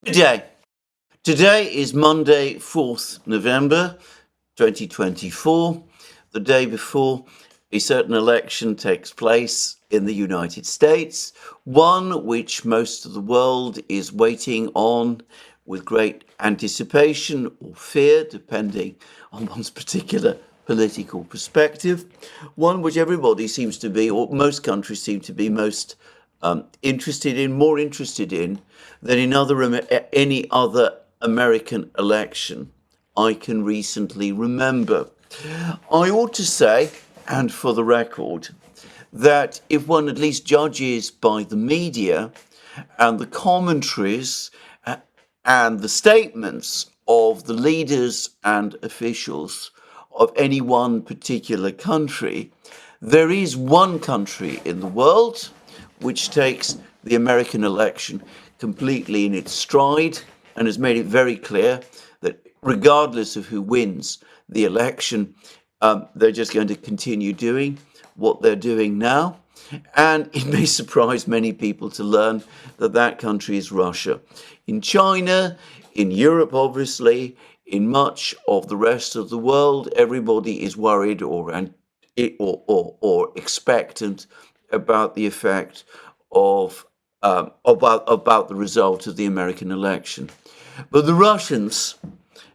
Good day. Today is Monday, 4th November 2024, the day before a certain election takes place in the United States, one which most of the world is waiting on with great anticipation or fear, depending on one's particular political perspective, one which everybody seems to be, or most countries seem to be most more interested in than in any other American election I can recently remember. I ought to say, and for the record, that if one at least judges by the media and the commentaries and the statements of the leaders and officials of any one particular country, there is one country in the world which takes the American election completely in its stride and has made it very clear that regardless of who wins the election, they're just going to continue doing what they're doing now. And it may surprise many people to learn that that country is Russia. In China, in Europe, obviously, in much of the rest of the world, everybody is worried or expectant about the effect of about the result of the American election. But the Russians,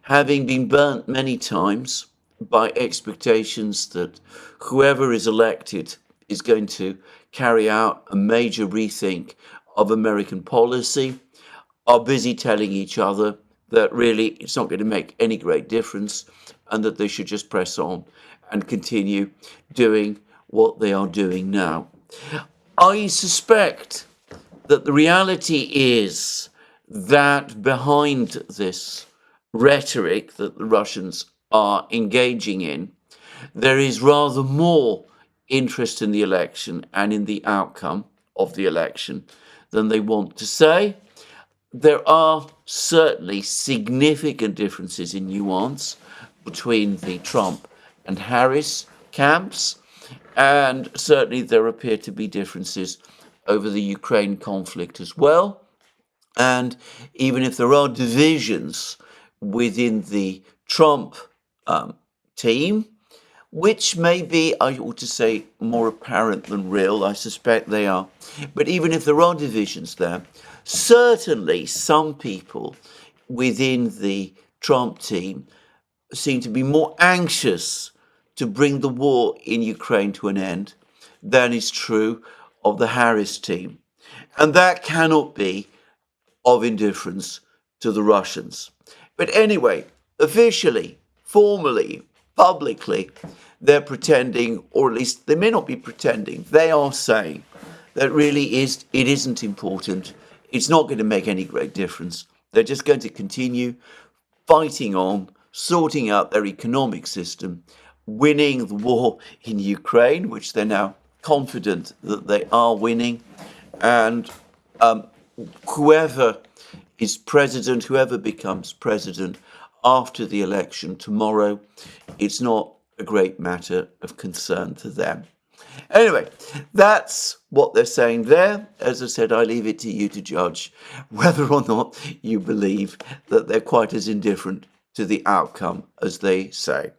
having been burnt many times by expectations that whoever is elected is going to carry out a major rethink of American policy, are busy telling each other that really it's not going to make any great difference and that they should just press on and continue doing what they are doing now. I suspect that the reality is that behind this rhetoric that the Russians are engaging in, there is rather more interest in the election and in the outcome of the election than they want to say. There are certainly significant differences in nuance between the Trump and Harris camps, and certainly there appear to be differences over the Ukraine conflict as well. And even if there are divisions within the Trump team, which may be, I ought to say, more apparent than real, I suspect they are. But even if there are divisions there, certainly some people within the Trump team seem to be more anxious to bring the war in Ukraine to an end than is true of the Harris team. And that cannot be of indifference to the Russians. But anyway, officially, formally, publicly, they're pretending, or at least they may not be pretending, they are saying that really it isn't important. It's not going to make any great difference. They're just going to continue fighting on, sorting out their economic system, winning the war in Ukraine, which they're now confident that they are winning. And whoever is president, whoever becomes president after the election tomorrow, it's not a great matter of concern to them. Anyway, that's what they're saying there. As I said, I leave it to you to judge whether or not you believe that they're quite as indifferent to the outcome as they say.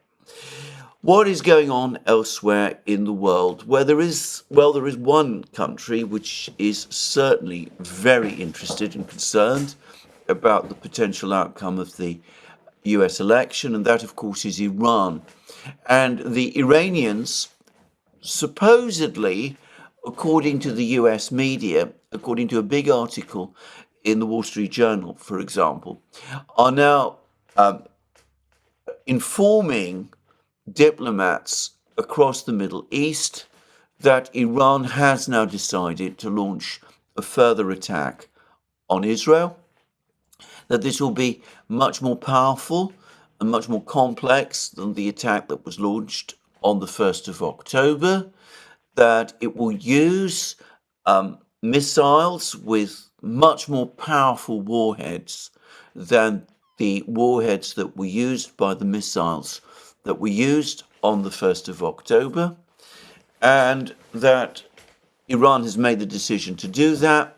What is going on elsewhere in the world? There is one country which is certainly very interested and concerned about the potential outcome of the US election, and that, of course, is Iran. And the Iranians, supposedly, according to the US media, according to a big article in the Wall Street Journal, for example, are now informing diplomats across the Middle East that Iran has now decided to launch a further attack on Israel, that this will be much more powerful and much more complex than the attack that was launched on the 1st of October, that it will use missiles with much more powerful warheads than the warheads that were used by the missiles that were used on the 1st of October, and that Iran has made the decision to do that,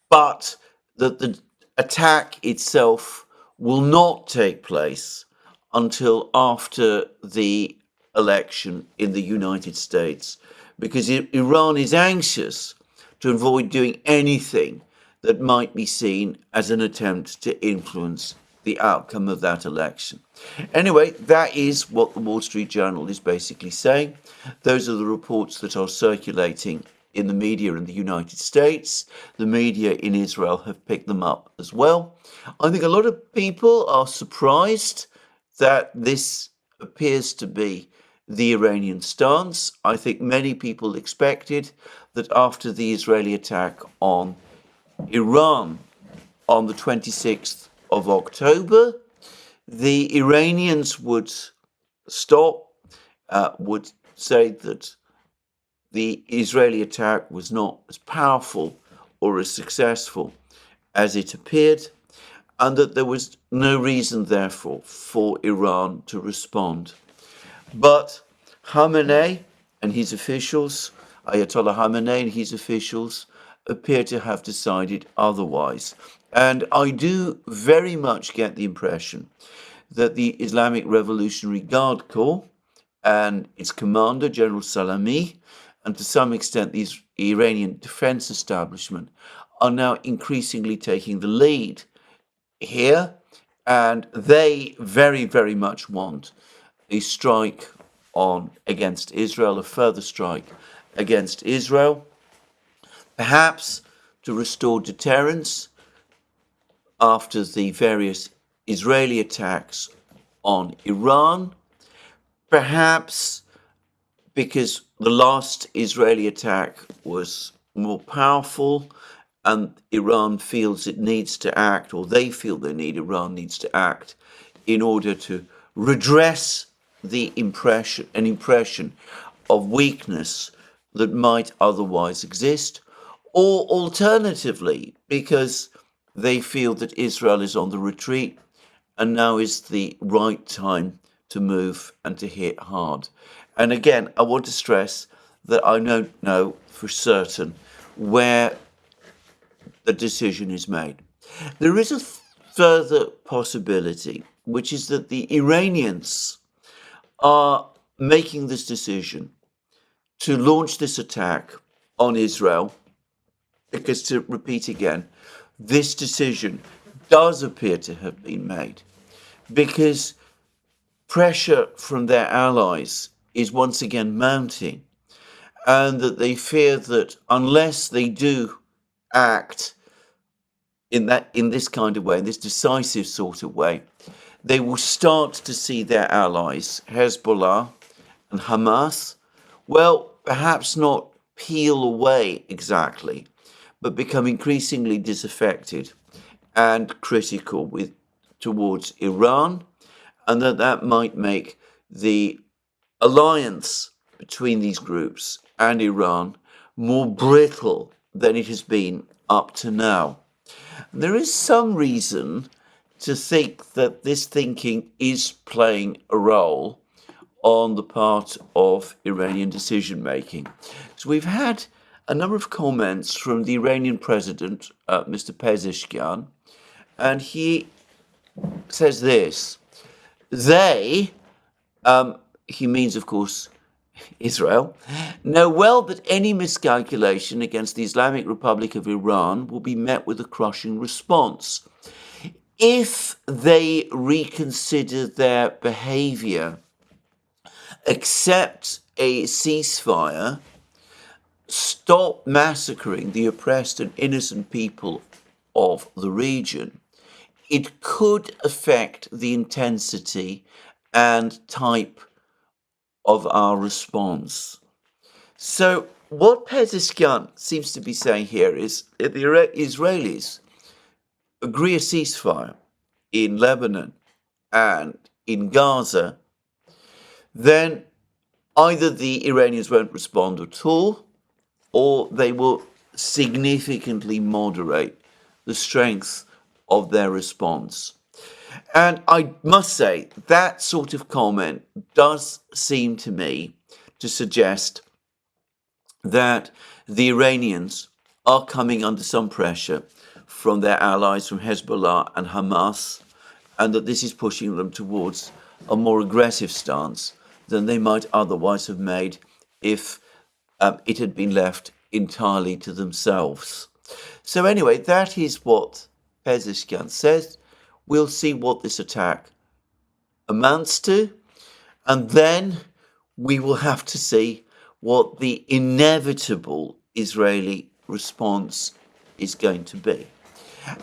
but that attack itself will not take place until after the election in the United States, because Iran is anxious to avoid doing anything that might be seen as an attempt to influence the outcome of that election. Anyway, that is what the Wall Street Journal is basically saying. Those are the reports that are circulating in the media in the United States. The media in Israel have picked them up as well. I think a lot of people are surprised that this appears to be the Iranian stance. I think many people expected that after the Israeli attack on Iran on the 26th of October, the Iranians would stop, would say that the Israeli attack was not as powerful or as successful as it appeared, and that there was no reason, therefore, for Iran to respond. But Khamenei and his officials, Ayatollah Khamenei and his officials, appear to have decided otherwise. And I do very much get the impression that the Islamic Revolutionary Guard Corps and its commander, General Salami, and to some extent the Iranian defense establishment, are now increasingly taking the lead here, and they very, very much want a strike against Israel, a further strike against Israel, perhaps to restore deterrence after the various Israeli attacks on Iran, perhaps because the last Israeli attack was more powerful and Iran feels it needs to act, or they feel Iran needs to act in order to redress an impression of weakness that might otherwise exist, or alternatively, because they feel that Israel is on the retreat and now is the right time to move and to hit hard. And again, I want to stress that I don't know for certain where the decision is made. There is a further possibility, which is that the Iranians are making this decision to launch this attack on Israel, because, to repeat again, this decision does appear to have been made because pressure from their allies is once again mounting, and that they fear that unless they do act in this kind of way, in this decisive sort of way, they will start to see their allies, Hezbollah and Hamas, well, perhaps not peel away exactly, but become increasingly disaffected and critical towards Iran, and that might make the alliance between these groups and Iran more brittle than it has been up to now. There is some reason to think that this thinking is playing a role on the part of Iranian decision-making. So we've had a number of comments from the Iranian president, Mr. Pezeshkian, and he says this: they, he means, of course, Israel, know well that any miscalculation against the Islamic Republic of Iran will be met with a crushing response. If they reconsider their behavior, accept a ceasefire, stop massacring the oppressed and innocent people of the region, it could affect the intensity and type of our response. So what Pezeshkian seems to be saying here is if the Israelis agree a ceasefire in Lebanon and in Gaza, then either the Iranians won't respond at all, or they will significantly moderate the strength of their response. And I must say, that sort of comment does seem to me to suggest that the Iranians are coming under some pressure from their allies from Hezbollah and Hamas, and that this is pushing them towards a more aggressive stance than they might otherwise have made if it had been left entirely to themselves. So anyway, that is what Pezeshkian says. We'll see what this attack amounts to, and then we will have to see what the inevitable Israeli response is going to be.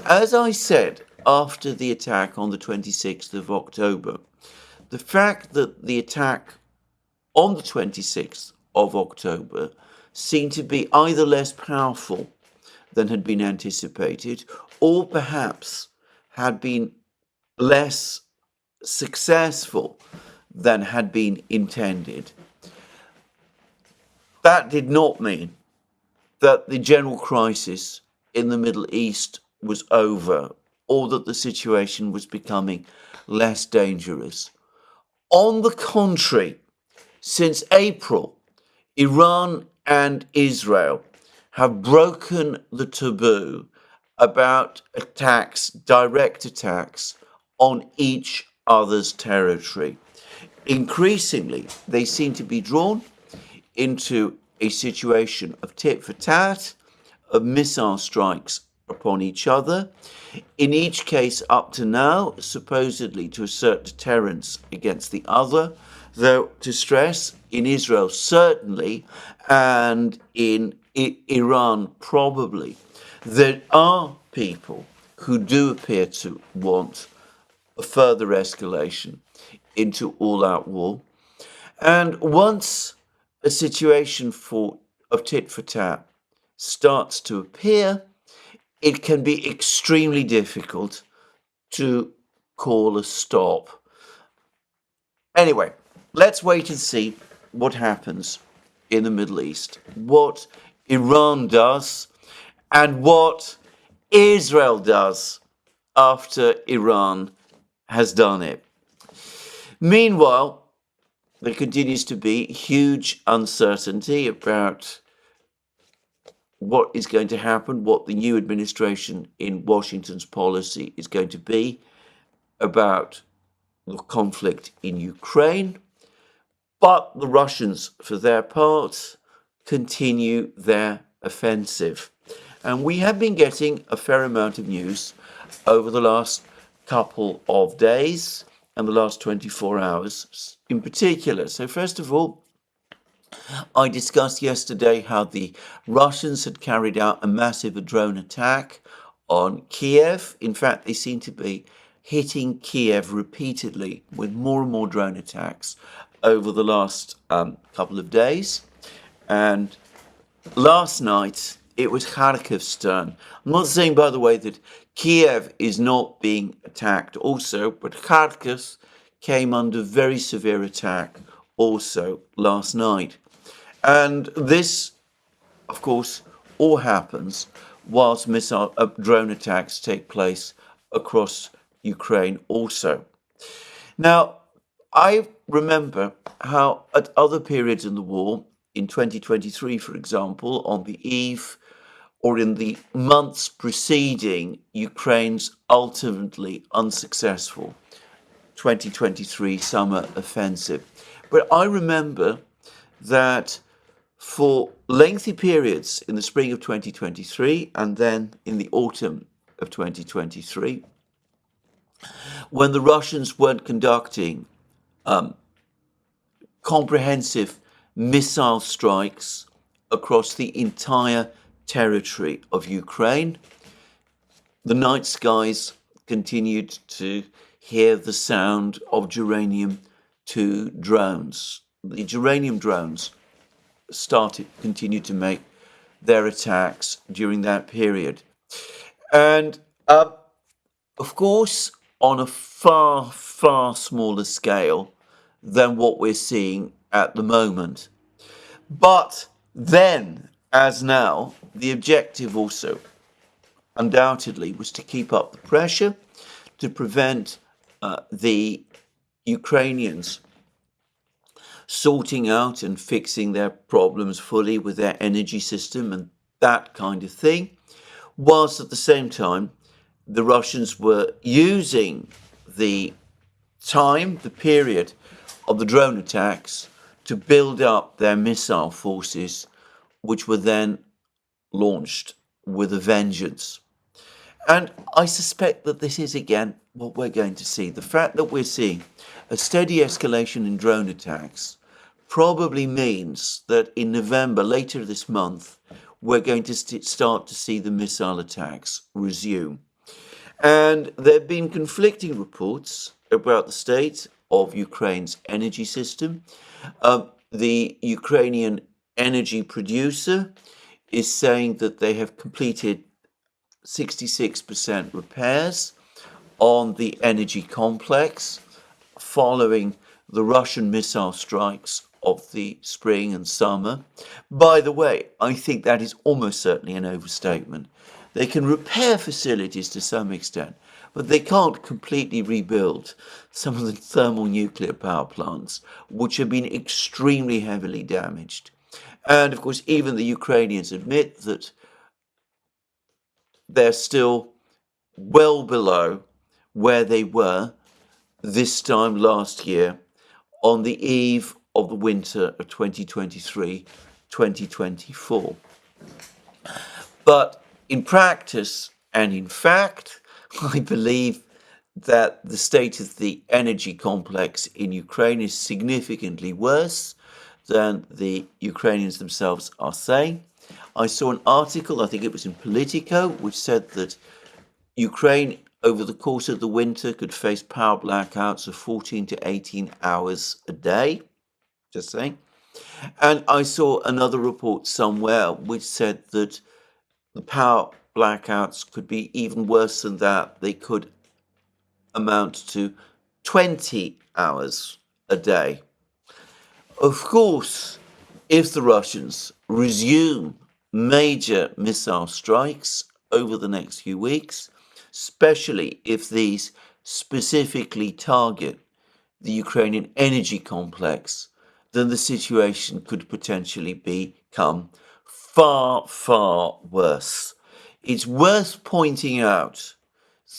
As I said after the attack on the 26th of October, the fact that the attack on the 26th of October seemed to be either less powerful than had been anticipated, or perhaps had been less successful than had been intended. That did not mean that the general crisis in the Middle East was over, or that the situation was becoming less dangerous. On the contrary, since April, Iran and Israel have broken the taboo about attacks, direct attacks, on each other's territory. Increasingly, they seem to be drawn into a situation of tit for tat, of missile strikes upon each other, in each case up to now, supposedly to assert deterrence against the other, though to stress, in Israel certainly, and in Iran probably, there are people who do appear to want a further escalation into all-out war. And once a situation of tit for tat starts to appear, it can be extremely difficult to call a stop. Anyway, let's wait and see what happens in the Middle East, what Iran does, and what Israel does after Iran has done it. Meanwhile, there continues to be huge uncertainty about what is going to happen, what the new administration in Washington's policy is going to be about the conflict in Ukraine. But the Russians, for their part, continue their offensive. And we have been getting a fair amount of news over the last couple of days and the last 24 hours in particular. So first of all, I discussed yesterday how the Russians had carried out a massive drone attack on Kiev. In fact, they seem to be hitting Kiev repeatedly with more and more drone attacks over the last couple of days. And last night, it was Kharkiv's turn. I'm not saying, by the way, that Kiev is not being attacked also, but Kharkiv came under very severe attack also last night. And this, of course, all happens whilst drone attacks take place across Ukraine also. Now, I remember how at other periods in the war, in 2023, for example, on the eve or in the months preceding Ukraine's ultimately unsuccessful 2023 summer offensive. But I remember that for lengthy periods in the spring of 2023 and then in the autumn of 2023, when the Russians weren't conducting comprehensive missile strikes across the entire territory of Ukraine, the night skies continued to hear the sound of geranium-2 drones. The geranium drones continued to make their attacks during that period. And of course, on a far, far smaller scale than what we're seeing at the moment. But then, as now, the objective also undoubtedly was to keep up the pressure, to prevent the Ukrainians sorting out and fixing their problems fully with their energy system and that kind of thing, whilst at the same time, the Russians were using the the period of the drone attacks to build up their missile forces, which were then launched with a vengeance. And I suspect that this is again what we're going to see. The fact that we're seeing a steady escalation in drone attacks probably means that in November, later this month, we're going to start to see the missile attacks resume. And there have been conflicting reports about the state of Ukraine's energy system. The Ukrainian energy producer is saying that they have completed 66% repairs on the energy complex following the Russian missile strikes of the spring and summer. By the way, I think that is almost certainly an overstatement. They can repair facilities to some extent, but they can't completely rebuild some of the thermal nuclear power plants, which have been extremely heavily damaged. And of course, even the Ukrainians admit that they're still well below where they were this time last year on the eve of the winter of 2023-2024. But in practice and in fact, I believe that the state of the energy complex in Ukraine is significantly worse than the Ukrainians themselves are saying. I saw an article, I think it was in Politico, which said that Ukraine over the course of the winter could face power blackouts of 14 to 18 hours a day, just saying. And I saw another report somewhere which said that the power blackouts could be even worse than that. They could amount to 20 hours a day. Of course, if the Russians resume major missile strikes over the next few weeks, especially if these specifically target the Ukrainian energy complex, then the situation could potentially become far, far worse. It's worth pointing out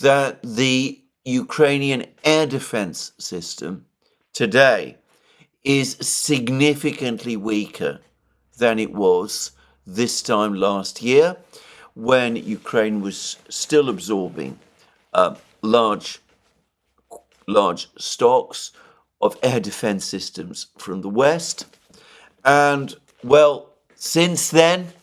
that the Ukrainian air defense system today is significantly weaker than it was this time last year, when Ukraine was still absorbing large stocks of air defense systems from the West. And well, since then,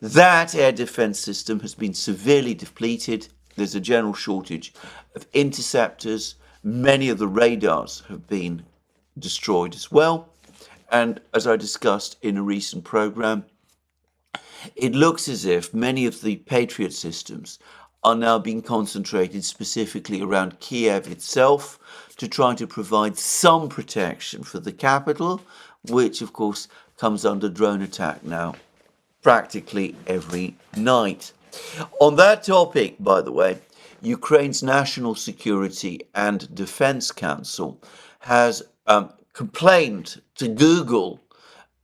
that air defense system has been severely depleted. There's a general shortage of interceptors. Many of the radars have been destroyed as well. And as I discussed in a recent program, it looks as if many of the Patriot systems are now being concentrated specifically around Kiev itself to try to provide some protection for the capital, which of course comes under drone attack now practically every night. On that topic, by the way, Ukraine's National Security and Defense Council has complained to Google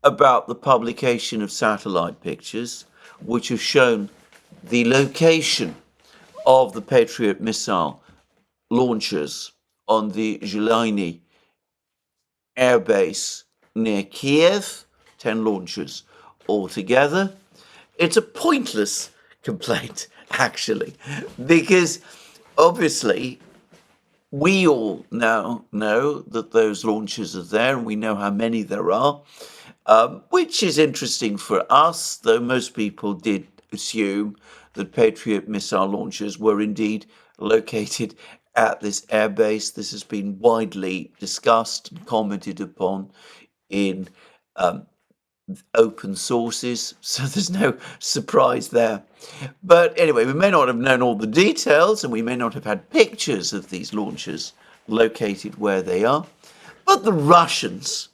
about the publication of satellite pictures, which have shown the location of the Patriot missile launchers on the Zheliny air base near Kiev, 10 launchers altogether. It's a pointless complaint, actually, because obviously we all now know that those launchers are there and we know how many there are, which is interesting for us, though most people did assume that Patriot missile launchers were indeed located at this airbase. This has been widely discussed and commented upon in open sources, so there's no surprise there. But anyway, we may not have known all the details and we may not have had pictures of these launchers located where they are, but the Russians,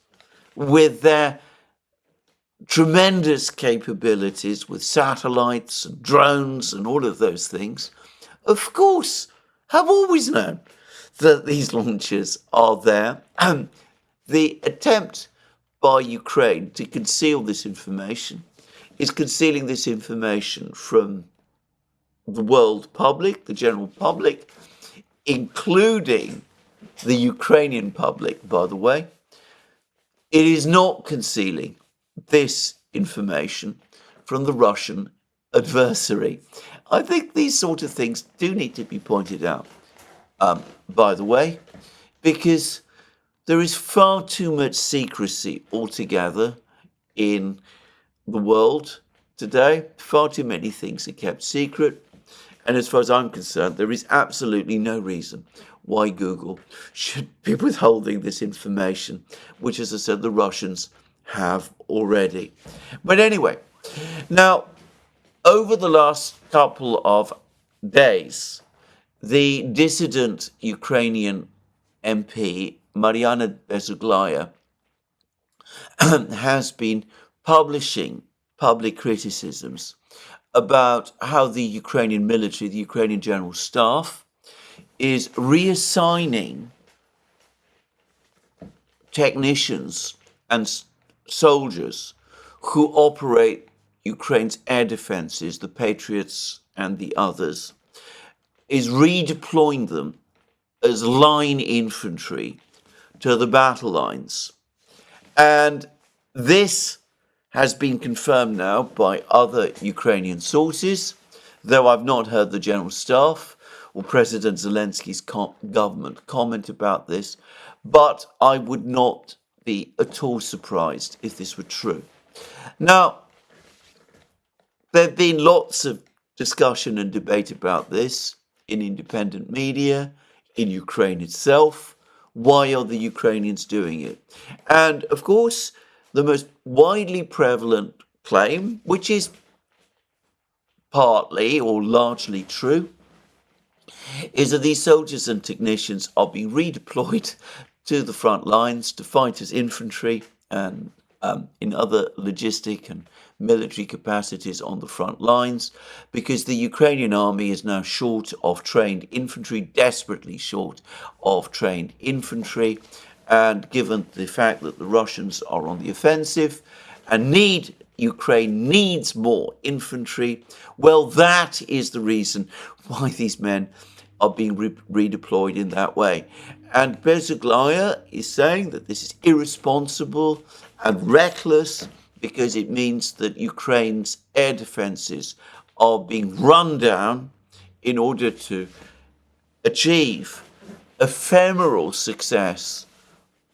with their tremendous capabilities with satellites and drones and all of those things, of course, have always known that these launchers are there. The attempt by Ukraine to conceal this information is concealing this information from the world public, the general public, including the Ukrainian public, by the way. It is not concealing this information from the Russian adversary. I think these sort of things do need to be pointed out, by the way, because there is far too much secrecy altogether in the world today. Far too many things are kept secret. And as far as I'm concerned, there is absolutely no reason why Google should be withholding this information, which, as I said, the Russians have already. But anyway, now, over the last couple of days, the dissident Ukrainian MP, Mariana Bezuglaya, has been publishing public criticisms about how the Ukrainian military, the Ukrainian General Staff, is reassigning technicians and soldiers who operate Ukraine's air defenses, the Patriots and the others, is redeploying them as line infantry to the battle lines. And this has been confirmed now by other Ukrainian sources, though I've not heard the General Staff or President Zelensky's government comment about this, but I would not be at all surprised if this were true. Now, there have been lots of discussion and debate about this in independent media, in Ukraine itself. Why are the Ukrainians doing it? And of course, the most widely prevalent claim, which is partly or largely true, is that these soldiers and technicians are being redeployed to the front lines to fight as infantry and in other logistic and military capacities on the front lines, because the Ukrainian army is now short of trained infantry, desperately short of trained infantry. And given the fact that the Russians are on the offensive and Ukraine needs more infantry, well, that is the reason why these men are being redeployed in that way. And Bezuglaya is saying that this is irresponsible and reckless because it means that Ukraine's air defenses are being run down in order to achieve ephemeral success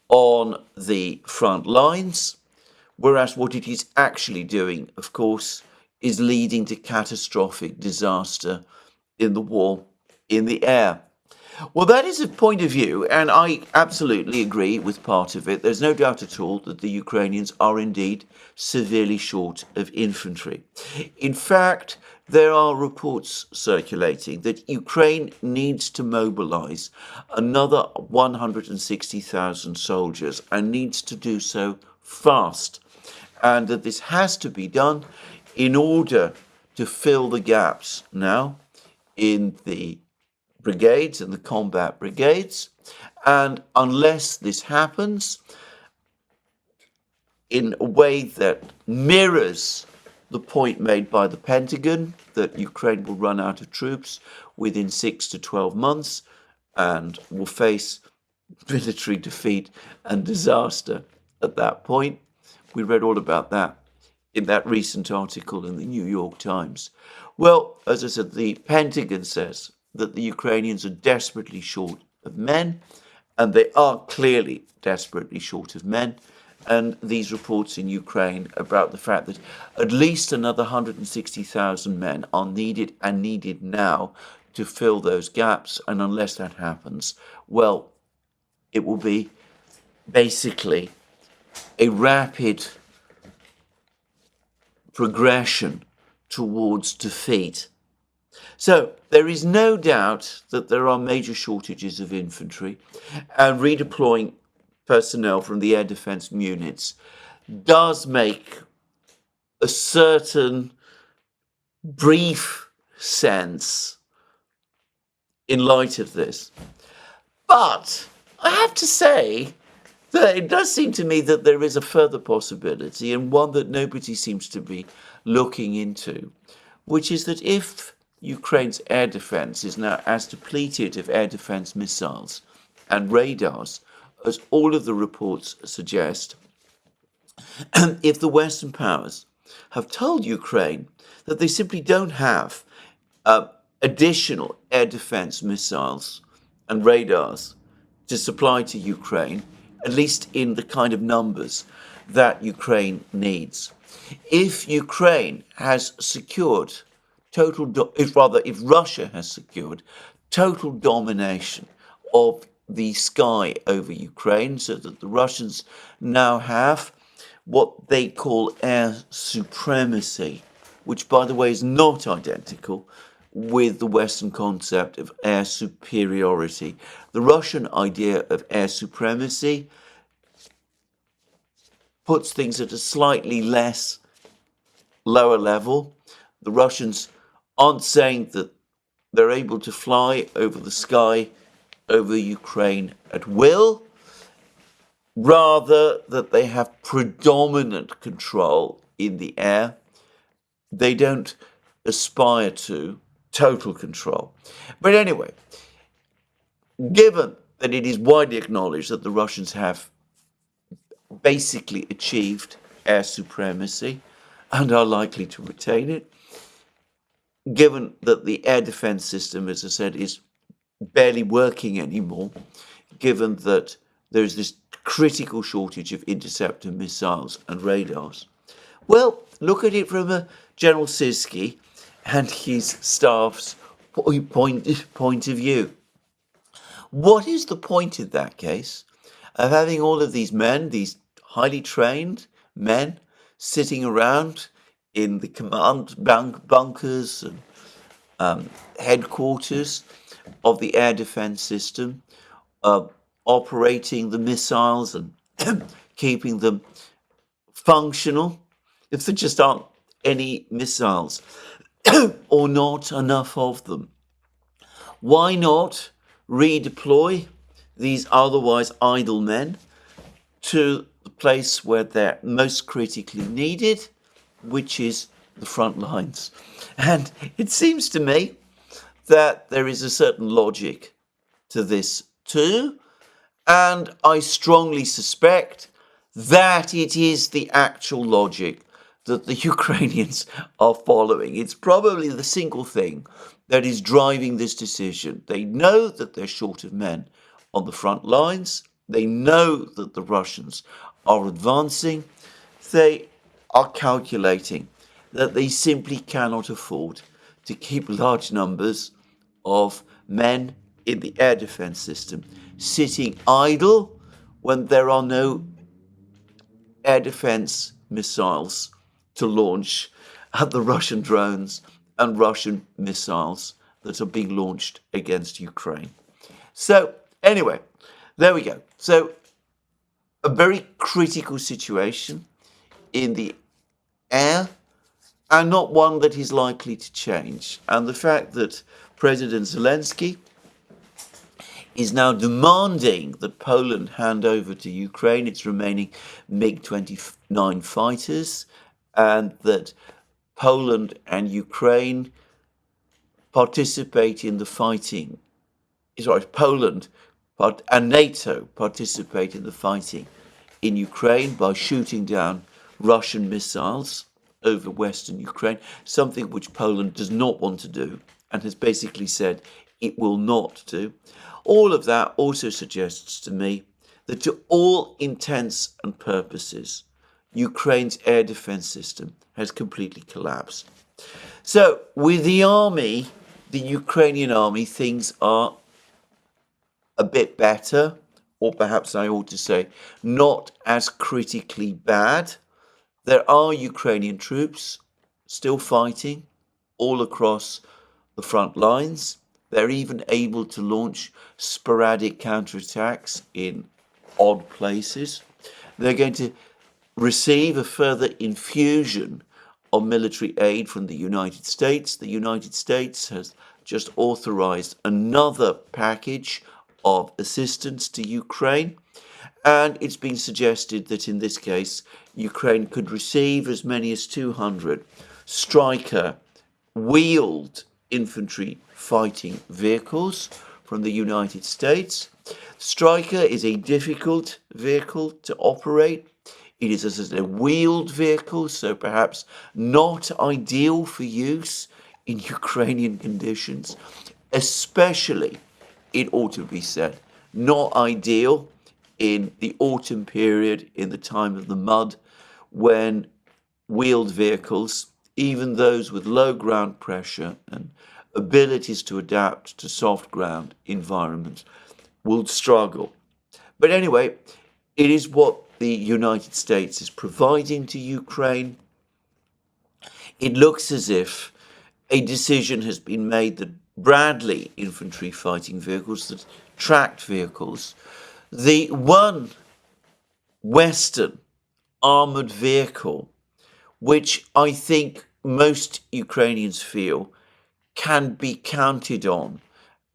on the front lines, whereas what it is actually doing, of course, is leading to catastrophic disaster in the war in the air. Well, that is a point of view, and I absolutely agree with part of it. There's no doubt at all that the Ukrainians are indeed severely short of infantry. In fact, there are reports circulating that Ukraine needs to mobilize another 160,000 soldiers and needs to do so fast, and that this has to be done in order to fill the gaps now in the brigades and the combat brigades. And unless this happens in a way that mirrors the point made by the Pentagon that Ukraine will run out of troops within 6 to 12 months and will face military defeat and disaster at that point. We read all about that in that recent article in the New York Times. Well, as I said, the Pentagon says that the Ukrainians are desperately short of men, and they are clearly desperately short of men. And these reports in Ukraine about the fact that at least another 160,000 men are needed and needed now to fill those gaps. And unless that happens, well, it will be basically a rapid progression towards defeat. So there is no doubt that there are major shortages of infantry, and redeploying personnel from the air defense units does make a certain brief sense in light of this. But I have to say that it does seem to me that there is a further possibility, and one that nobody seems to be looking into, which is that if Ukraine's air defense is now as depleted of air defense missiles and radars as all of the reports suggest, if the Western powers have told Ukraine that they simply don't have additional air defense missiles and radars to supply to Ukraine, at least in the kind of numbers that Ukraine needs. If Ukraine has secured if Russia has secured total domination of the sky over Ukraine, so that the Russians now have what they call air supremacy, which, by the way, is not identical with the Western concept of air superiority. The Russian idea of air supremacy puts things at a slightly lower level. The Russians aren't saying that they're able to fly over the sky over Ukraine at will, rather that they have predominant control in the air. They don't aspire to total control. But anyway, given that it is widely acknowledged that the Russians have basically achieved air supremacy and are likely to retain it, given that the air defense system, as I said, is barely working anymore, given that there's this critical shortage of interceptor missiles and radars, well, look at it from General Siski and his staff's point of view. What is the point in that case of having all of these men, these highly trained men, sitting around in the command bunkers and headquarters of the air defense system, operating the missiles and keeping them functional, if there just aren't any missiles or not enough of them? Why not redeploy these otherwise idle men to the place where they're most critically needed, which is the front lines? And it seems to me that there is a certain logic to this too, and I strongly suspect that it is the actual logic that the Ukrainians are following. It's probably the single thing that is driving this decision. They know that they're short of men on the front lines. They know that the Russians are advancing. They are calculating that they simply cannot afford to keep large numbers of men in the air defense system sitting idle when there are no air defense missiles to launch at the Russian drones and Russian missiles that are being launched against Ukraine. So anyway, there we go. So a very critical situation in the air, and not one that is likely to change. And the fact that President Zelensky is now demanding that Poland hand over to Ukraine its remaining MiG-29 fighters, and that Poland and Ukraine participate in the fighting. Poland and NATO participate in the fighting in Ukraine by shooting down Russian missiles over Western Ukraine, something which Poland does not want to do and has basically said it will not do. All of that also suggests to me that to all intents and purposes, Ukraine's air defense system has completely collapsed. So with the army, the Ukrainian army, things are a bit better, or perhaps I ought to say not as critically bad. There are Ukrainian troops still fighting all across the front lines. They're even able to launch sporadic counterattacks in odd places. They're going to receive a further infusion of military aid from the United States. The United States has just authorized another package of assistance to Ukraine, and it's been suggested that in this case, Ukraine could receive as many as 200 Striker wheeled infantry fighting vehicles from the United States. Striker is a difficult vehicle to operate. It is a wheeled vehicle, so perhaps not ideal for use in Ukrainian conditions, especially, it ought to be said, not ideal in the autumn period, in the time of the mud, when wheeled vehicles, even those with low ground pressure and abilities to adapt to soft ground environments, will struggle. But anyway, it is what the United States is providing to Ukraine. It looks as if a decision has been made that Bradley infantry fighting vehicles, the tracked vehicles, the one Western armoured vehicle, which I think most Ukrainians feel can be counted on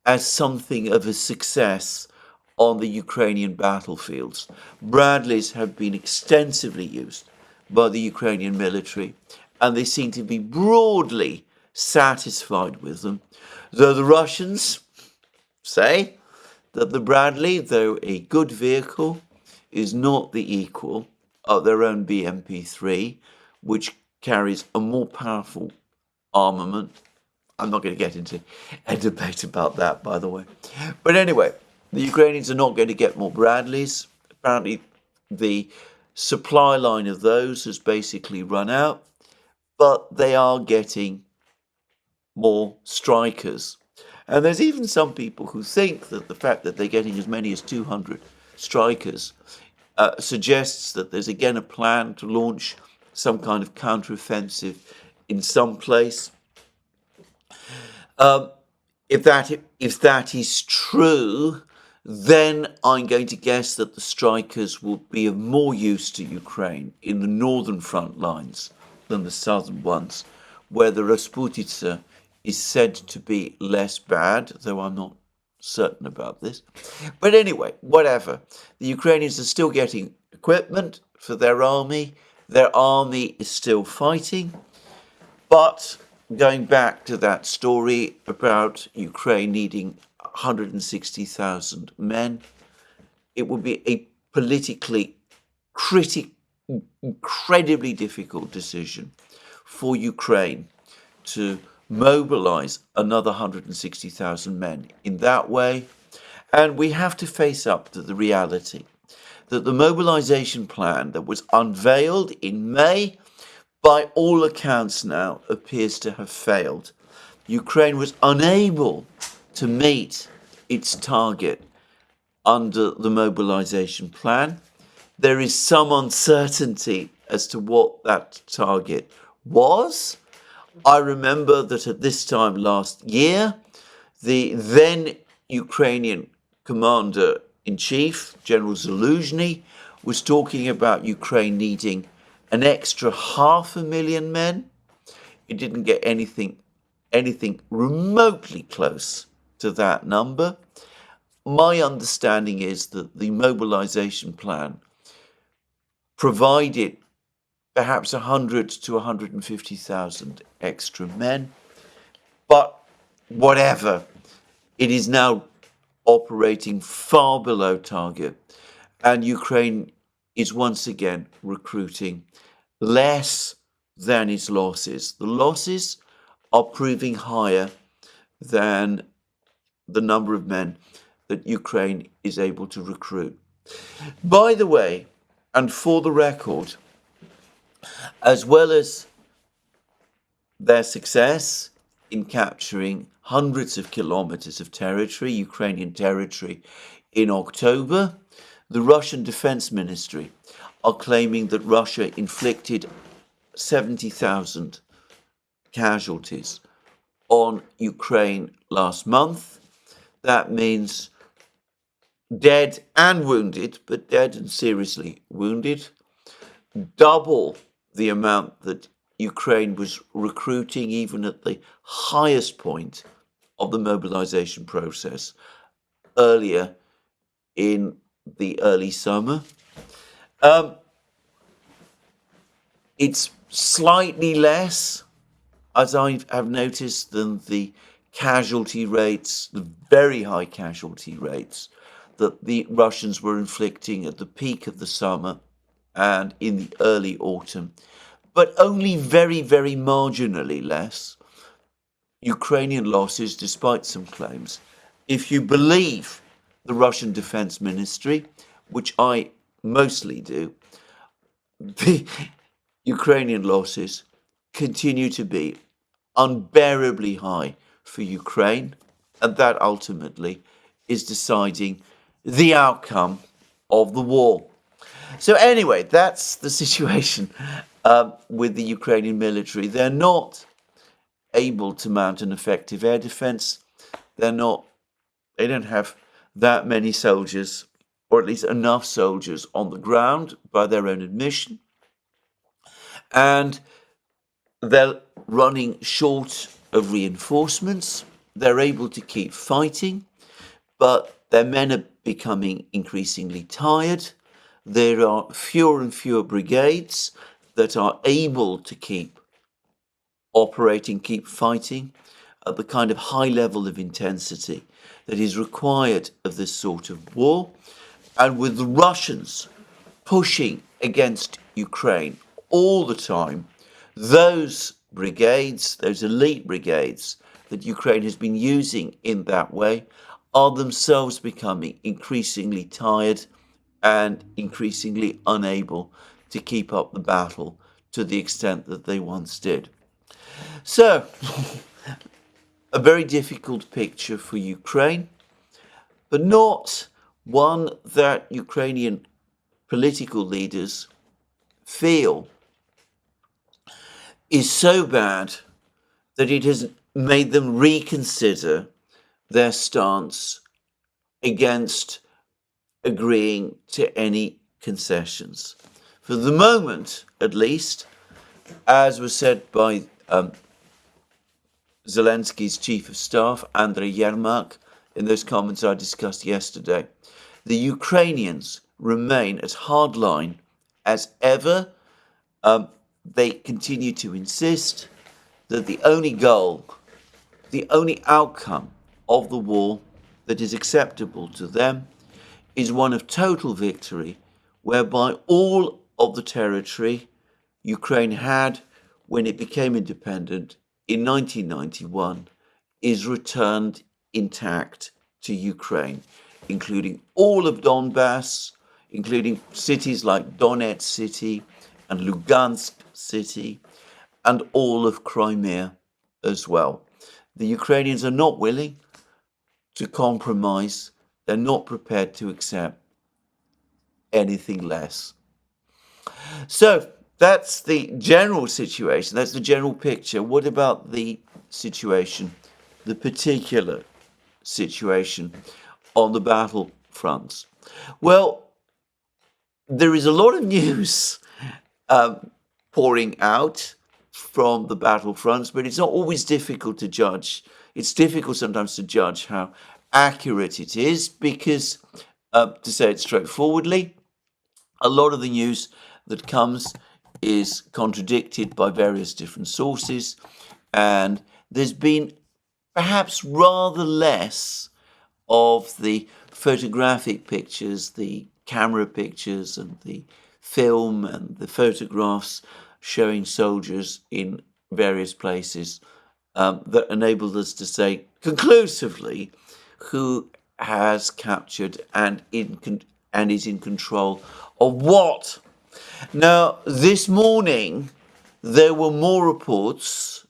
as something of a success on the Ukrainian battlefields. Bradleys have been extensively used by the Ukrainian military, and they seem to be broadly satisfied with them, though the Russians say that the Bradley, though a good vehicle, is not the equal of their own BMP-3, which carries a more powerful armament. I'm not going to get into a debate about that, by the way. But anyway, the Ukrainians are not going to get more Bradleys. Apparently, the supply line of those has basically run out, but they are getting more Strikers. And there's even some people who think that the fact that they're getting as many as 200 Strikers suggests that there's again a plan to launch some kind of counteroffensive in some place. If that is true, then I'm going to guess that the Strikers will be of more use to Ukraine in the northern front lines than the southern ones, where the Rasputitsa is said to be less bad, though I'm not certain about this. But anyway, whatever. The Ukrainians are still getting equipment for their army. Their army is still fighting. But going back to that story about Ukraine needing 160,000 men, it would be a politically incredibly difficult decision for Ukraine to mobilize another 160,000 men in that way. And we have to face up to the reality that the mobilization plan that was unveiled in May, by all accounts now, appears to have failed. Ukraine was unable to meet its target under the mobilization plan. There is some uncertainty as to what that target was. I remember that at this time last year, the then Ukrainian commander-in-chief, General Zaluzhny, was talking about Ukraine needing an extra 500,000 men. It didn't get anything remotely close to that number. My understanding is that the mobilization plan provided perhaps 100 to 150,000 extra men, but whatever, it is now operating far below target, and Ukraine is once again recruiting less than its losses. The losses are proving higher than the number of men that Ukraine is able to recruit. By the way, and for the record, as well as their success in capturing hundreds of kilometers of territory, Ukrainian territory, in October, the Russian Defense Ministry are claiming that Russia inflicted 70,000 casualties on Ukraine last month. That means dead and wounded, but dead and seriously wounded, double the amount that Ukraine was recruiting even at the highest point of the mobilization process earlier in the early summer. It's slightly less, as I have noticed, than the casualty rates, the very high casualty rates that the Russians were inflicting at the peak of the summer and in the early autumn, but only very, very marginally less Ukrainian losses, despite some claims. If you believe the Russian Defense Ministry, which I mostly do, the Ukrainian losses continue to be unbearably high for Ukraine, and that ultimately is deciding the outcome of the war. So anyway, that's the situation with the Ukrainian military. They're not able to mount an effective air defense. They don't have that many soldiers, or at least enough soldiers on the ground by their own admission. And they're running short of reinforcements. They're able to keep fighting, but their men are becoming increasingly tired. There are fewer and fewer brigades that are able to keep operating, keep fighting at the kind of high level of intensity that is required of this sort of war. And with the Russians pushing against Ukraine all the time, those brigades, those elite brigades that Ukraine has been using in that way, are themselves becoming increasingly tired and increasingly unable to keep up the battle to the extent that they once did. So, a very difficult picture for Ukraine, but not one that Ukrainian political leaders feel is so bad that it has made them reconsider their stance against agreeing to any concessions. For the moment, at least, as was said by Zelensky's chief of staff, Andriy Yermak, in those comments I discussed yesterday, the Ukrainians remain as hardline as ever. They continue to insist that the only goal, the only outcome of the war that is acceptable to them is one of total victory, whereby all of the territory Ukraine had when it became independent in 1991 is returned intact to Ukraine, including all of Donbass, including cities like Donetsk City and Lugansk City, and all of Crimea as well. The Ukrainians are not willing to compromise. They're not prepared to accept anything less. So that's the general situation. That's the general picture. What about the situation, the particular situation on the battlefronts? Well, there is a lot of news pouring out from the battlefronts, but it's not always difficult to judge. It's difficult sometimes to judge how accurate it is because, to say it straightforwardly, a lot of the news that comes is contradicted by various different sources, and there's been perhaps rather less of the photographic pictures, the camera pictures and the film and the photographs showing soldiers in various places that enabled us to say conclusively who has captured and is in control of what. Now, this morning, there were more reports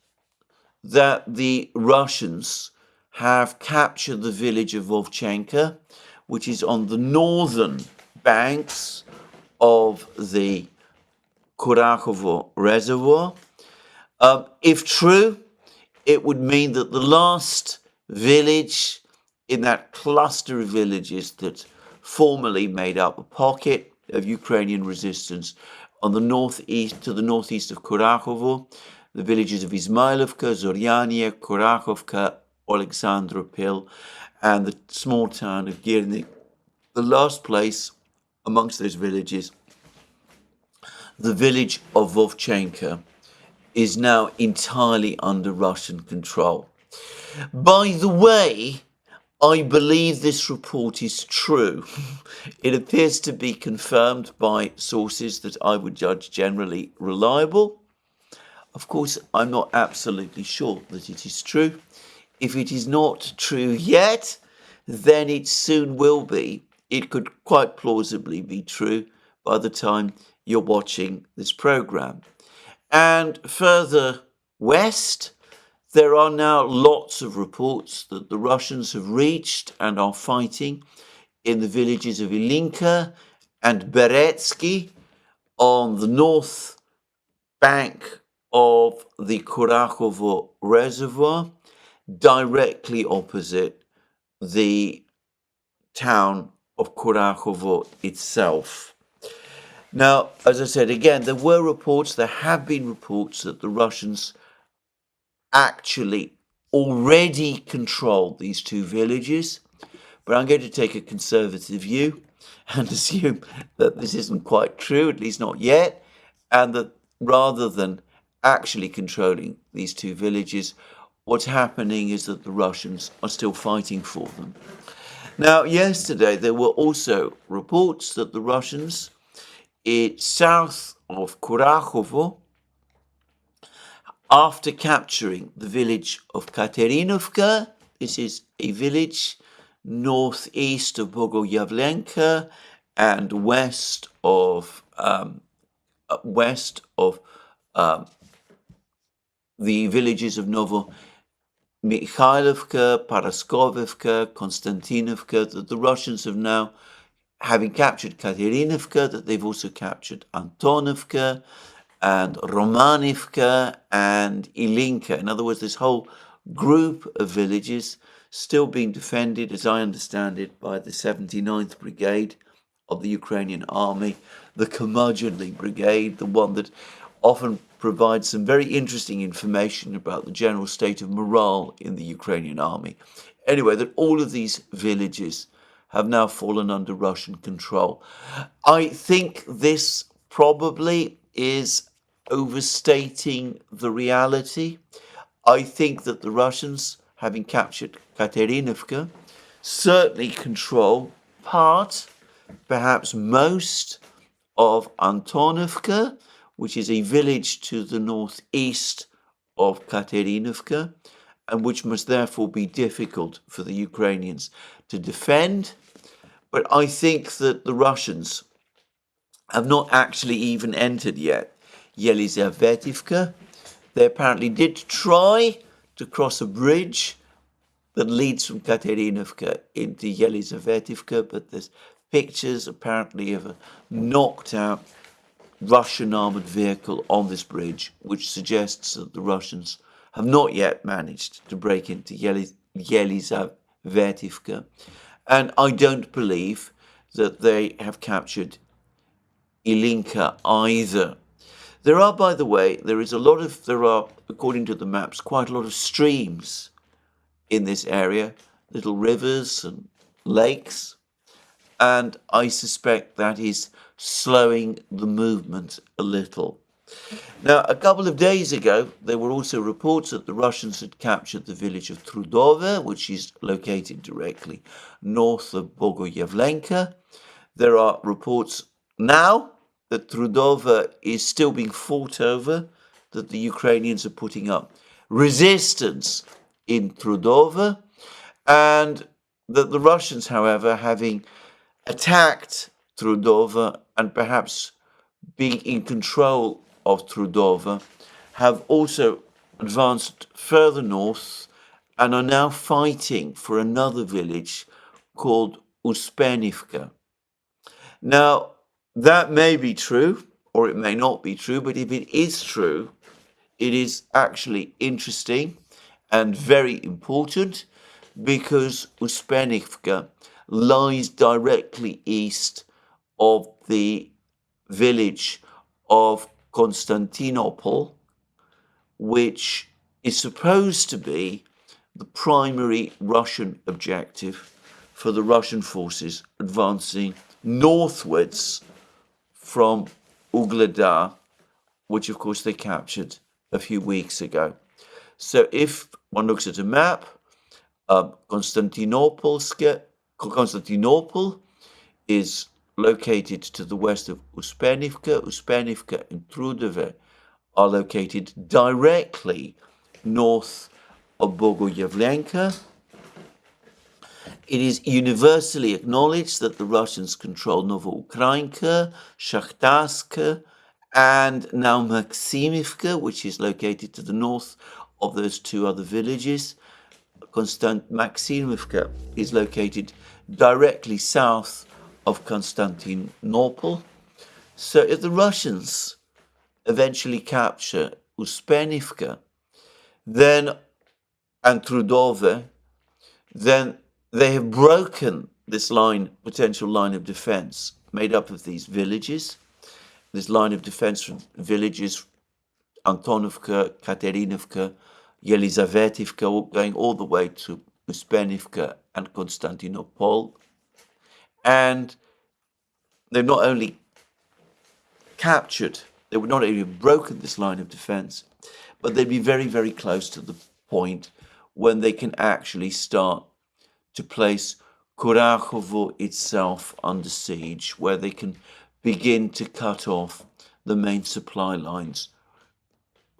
that the Russians have captured the village of Vovchenka, which is on the northern banks of the Kurakovo Reservoir. If true, it would mean that the last village in that cluster of villages that formerly made up a pocket of Ukrainian resistance on the northeast, to the northeast of Kurakovo, the villages of Izmailovka, Zoryanie, Kurakovka, Alexandropil, and the small town of Girnik. The last place amongst those villages, the village of Vovchenka, is now entirely under Russian control. By the way, I believe this report is true. It appears to be confirmed by sources that I would judge generally reliable. Of course, I'm not absolutely sure that it is true. If it is not true yet, then it soon will be. It could quite plausibly be true by the time you're watching this program. And further west, there are now lots of reports that the Russians have reached and are fighting in the villages of Ilinka and Beretsky on the north bank of the Kurakovo Reservoir, directly opposite the town of Kurakovo itself. Now, as I said again, there have been reports that the Russians actually already control these two villages, but I'm going to take a conservative view and assume that this isn't quite true, at least not yet, and that rather than actually controlling these two villages, what's happening is that the Russians are still fighting for them. Now, yesterday there were also reports that the Russians, south of Kurakovo, after capturing the village of Katerinovka, this is a village northeast of Bogoyavlenka and west of the villages of Novo Mikhailovka, Paraskovivka, Konstantinovka, that the Russians have now, having captured Katerinovka, that they've also captured Antonovka and Romanivka and Ilinka. In other words, this whole group of villages still being defended, as I understand it, by the 79th Brigade of the Ukrainian army, the curmudgeonly brigade, the one that often provides some very interesting information about the general state of morale in the Ukrainian army. Anyway, that all of these villages have now fallen under Russian control. I think this probably is overstating the reality. I think that the Russians, having captured Katerinovka, certainly control part, perhaps most, of Antonovka, which is a village to the northeast of Katerinovka, and which must therefore be difficult for the Ukrainians to defend. But I think that the Russians have not actually even entered yet Yelizavetivka. They apparently did try to cross a bridge that leads from Katerinovka into Yelizavetivka, but there's pictures apparently of a knocked out Russian armoured vehicle on this bridge, which suggests that the Russians have not yet managed to break into Yelizavetivka. And I don't believe that they have captured Ilinka either. There are, by the way, there are, according to the maps, quite a lot of streams in this area, little rivers and lakes, and I suspect that is slowing the movement a little. Now, a couple of days ago, there were also reports that the Russians had captured the village of Trudove, which is located directly north of Bogoyavlenka. There are reports now that Trudove is still being fought over, that the Ukrainians are putting up resistance in Trudove, and that the Russians, however, having attacked Trudove and perhaps being in control of Trudove, have also advanced further north and are now fighting for another village called Uspenivka. Now, that may be true, or it may not be true, but if it is true, it is actually interesting and very important, because Uspenivka lies directly east of the village of Constantinople, which is supposed to be the primary Russian objective for the Russian forces advancing northwards from Ugledar, which of course they captured a few weeks ago. So if one looks at a map, Constantinople is located to the west of Uspenivka. Uspenivka and Trudove are located directly north of Bogoyavlenka. It is universally acknowledged that the Russians control Novoukrainka, Shakhtarska, and now Maximivka, which is located to the north of those two other villages. Maximivka is located directly south of Constantinople. So if the Russians eventually capture Uspenivka, then and Trudove, then they have broken this potential line of defense made up of these villages. This line of defense from villages, Antonovka, Katerinovka, Yelizavetivka, going all the way to Uspenivka and Constantinople. And they've not only they would not only have broken this line of defense, but they'd be very, very close to the point when they can actually start to place Kurachovo itself under siege, where they can begin to cut off the main supply lines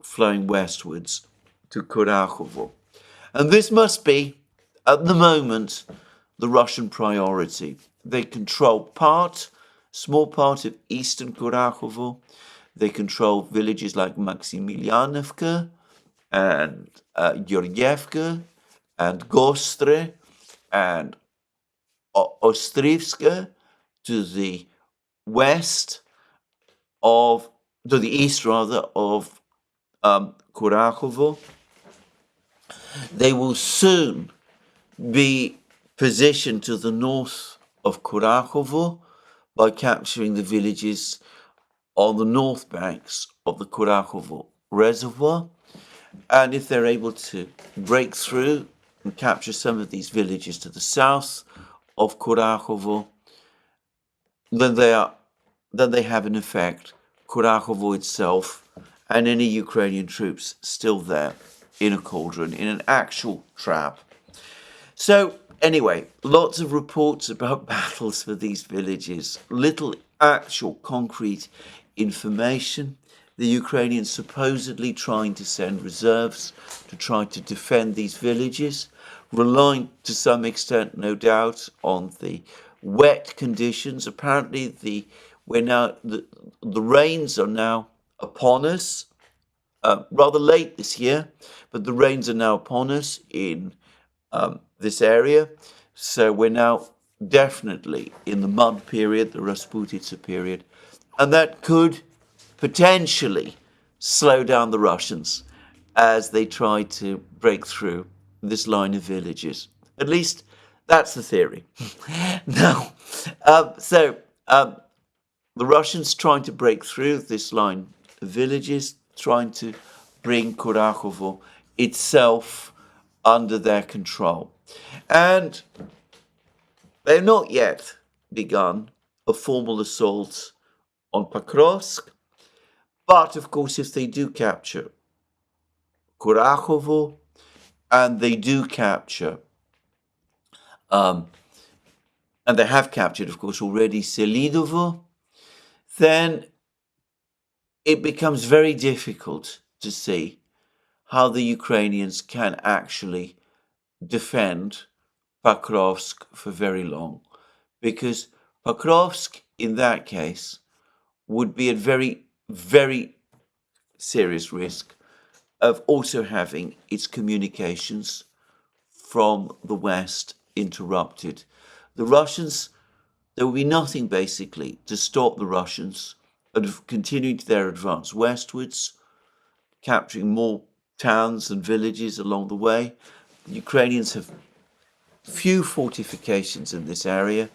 flowing westwards to Kurachovo. And this must be, at the moment, the Russian priority. They control small part of eastern Kurachovo. They control villages like Maximilianovka and Georgievka and Gostre and Ostrivska to the east of Kurachovo. They will soon be positioned to the north of Kurachovo by capturing the villages on the north banks of the Kurachovo reservoir. And if they're able to break through and capture some of these villages to the south of Kurachovo, then they have in effect Kurachovo itself and any Ukrainian troops still there in a cauldron, in an actual trap. So anyway, lots of reports about battles for these villages, little actual concrete information. The Ukrainians supposedly trying to send reserves to try to defend these villages, relying to some extent, no doubt, on the wet conditions. Apparently the rains are now upon us, rather late this year, but the rains are now upon us in this area. So we're now definitely in the mud period, the Rasputitsa period, and that could potentially slow down the Russians as they try to break through this line of villages. At least that's the theory. Now, the Russians trying to break through this line of villages, trying to bring Kurachovo itself under their control. And they've not yet begun a formal assault on Pokrovsk. But, of course, if they do capture Kurachovo and they do capture, and they have captured, of course, already Selidovo, then it becomes very difficult to see how the Ukrainians can actually defend Pokrovsk for very long. Because Pokrovsk, in that case, would be at very, very serious risk of also having its communications from the West interrupted. The Russians, there will be nothing basically to stop the Russians of continuing their advance westwards, capturing more towns and villages along the way. The Ukrainians have few fortifications in this area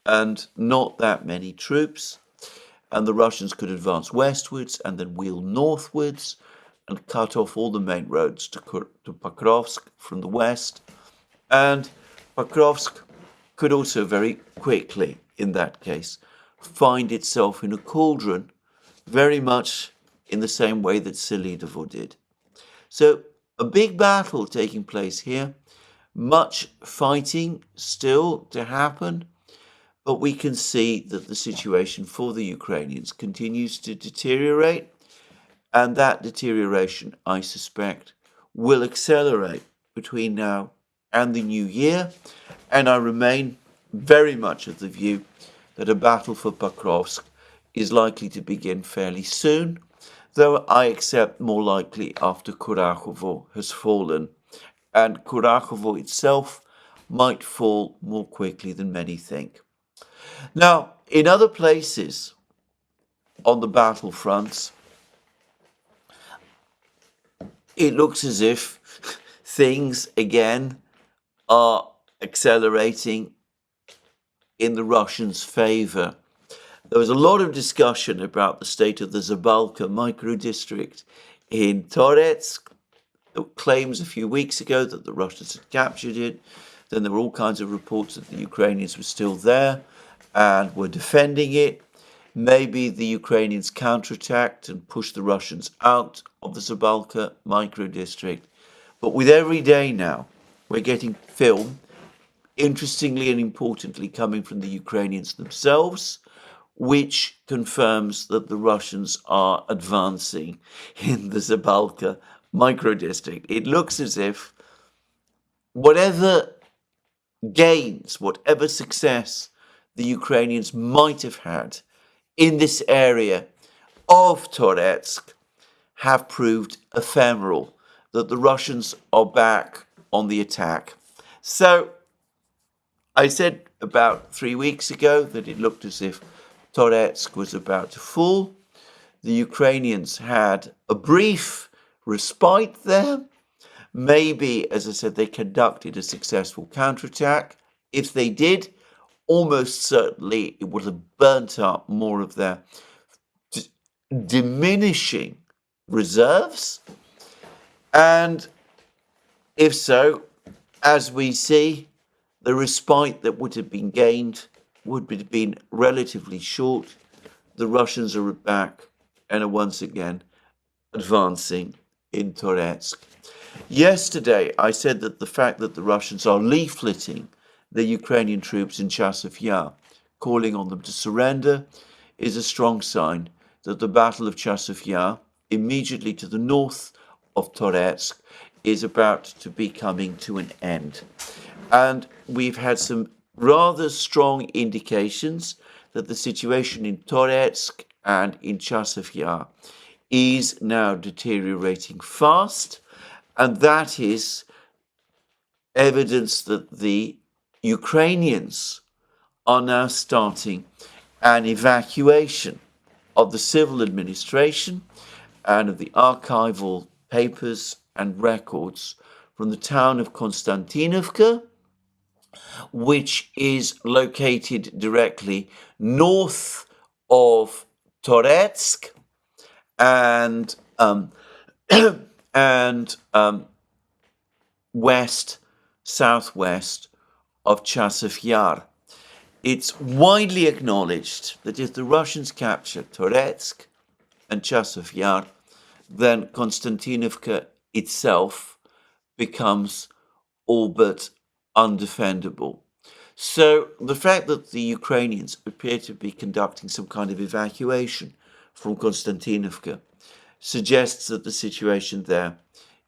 and not that many troops. And the Russians could advance westwards and then wheel northwards and cut off all the main roads to Pokrovsk from the west. And Pokrovsk could also very quickly, in that case, find itself in a cauldron, very much in the same way that Selidovo did. So a big battle taking place here, much fighting still to happen, but we can see that the situation for the Ukrainians continues to deteriorate, and that deterioration, I suspect, will accelerate between now and the new year, and I remain very much of the view that a battle for Pokrovsk is likely to begin fairly soon, though I accept more likely after Kurakovo has fallen, and Kurakovo itself might fall more quickly than many think. Now, in other places on the battlefronts, it looks as if things again are accelerating in the Russians' favor. There was a lot of discussion about the state of the Zabalka micro-district in Toretsk. There were claims a few weeks ago that the Russians had captured it. Then there were all kinds of reports that the Ukrainians were still there and were defending it. Maybe the Ukrainians counterattacked and pushed the Russians out of the Zabalka micro-district. But with every day now, we're getting film, interestingly and importantly, coming from the Ukrainians themselves, which confirms that the Russians are advancing in the Zabalka micro-district. It looks as if whatever gains, whatever success the Ukrainians might have had in this area of Toretsk have proved ephemeral, that the Russians are back on the attack. So I said about 3 weeks ago that it looked as if Toretsk was about to fall. The Ukrainians had a brief respite there. Maybe, as I said, they conducted a successful counterattack. If they did, almost certainly it would have burnt up more of their diminishing reserves. And if so, as we see, the respite that would have been gained would have been relatively short. The Russians are back and are once again advancing in Toretsk. Yesterday, I said that the fact that the Russians are leafleting the Ukrainian troops in Chasiv Yar, calling on them to surrender, is a strong sign that the Battle of Chasiv Yar, immediately to the north of Toretsk, is about to be coming to an end. And we've had some rather strong indications that the situation in Toretsk and in Chasiv Yar is now deteriorating fast, and that is evidence that the Ukrainians are now starting an evacuation of the civil administration and of the archival papers and records from the town of Konstantinovka, which is located directly north of Toretsk and southwest of Chasiv Yar. It's widely acknowledged that if the Russians capture Toretsk and Chasiv Yar, then Konstantinovka itself becomes all but undefendable. So the fact that the Ukrainians appear to be conducting some kind of evacuation from Konstantinovka suggests that the situation there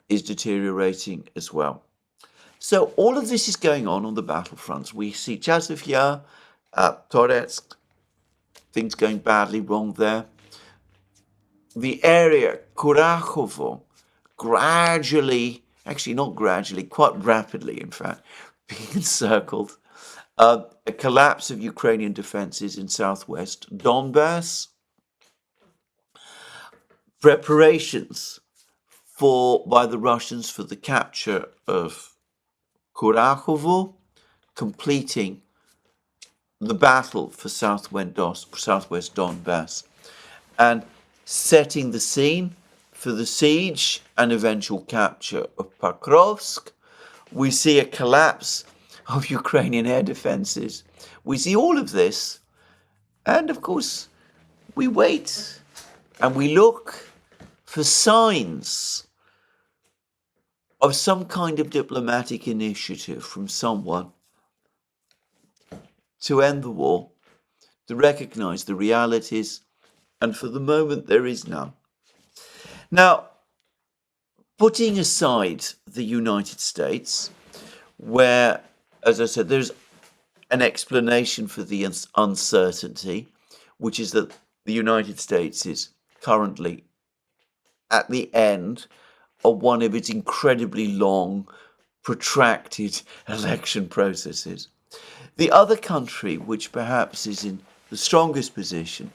is deteriorating as well. So all of this is going on the battlefronts. We see Chasiv Yar, Toretsk, things going badly wrong there. The area, Kurakovo, gradually, actually not gradually, quite rapidly in fact, being encircled. A collapse of Ukrainian defenses in southwest Donbass. Preparations by the Russians for the capture of Kurakovo, completing the battle for southwest Donbass, and setting the scene for the siege and eventual capture of Pokrovsk. We see a collapse of Ukrainian air defenses. We see all of this, and of course, we wait and we look for signs of some kind of diplomatic initiative from someone to end the war, to recognize the realities, and for the moment there is none. Now, putting aside the United States, where, as I said, there's an explanation for the uncertainty, which is that the United States is currently at the end of one of its incredibly long, protracted election processes. The other country, which perhaps is in the strongest position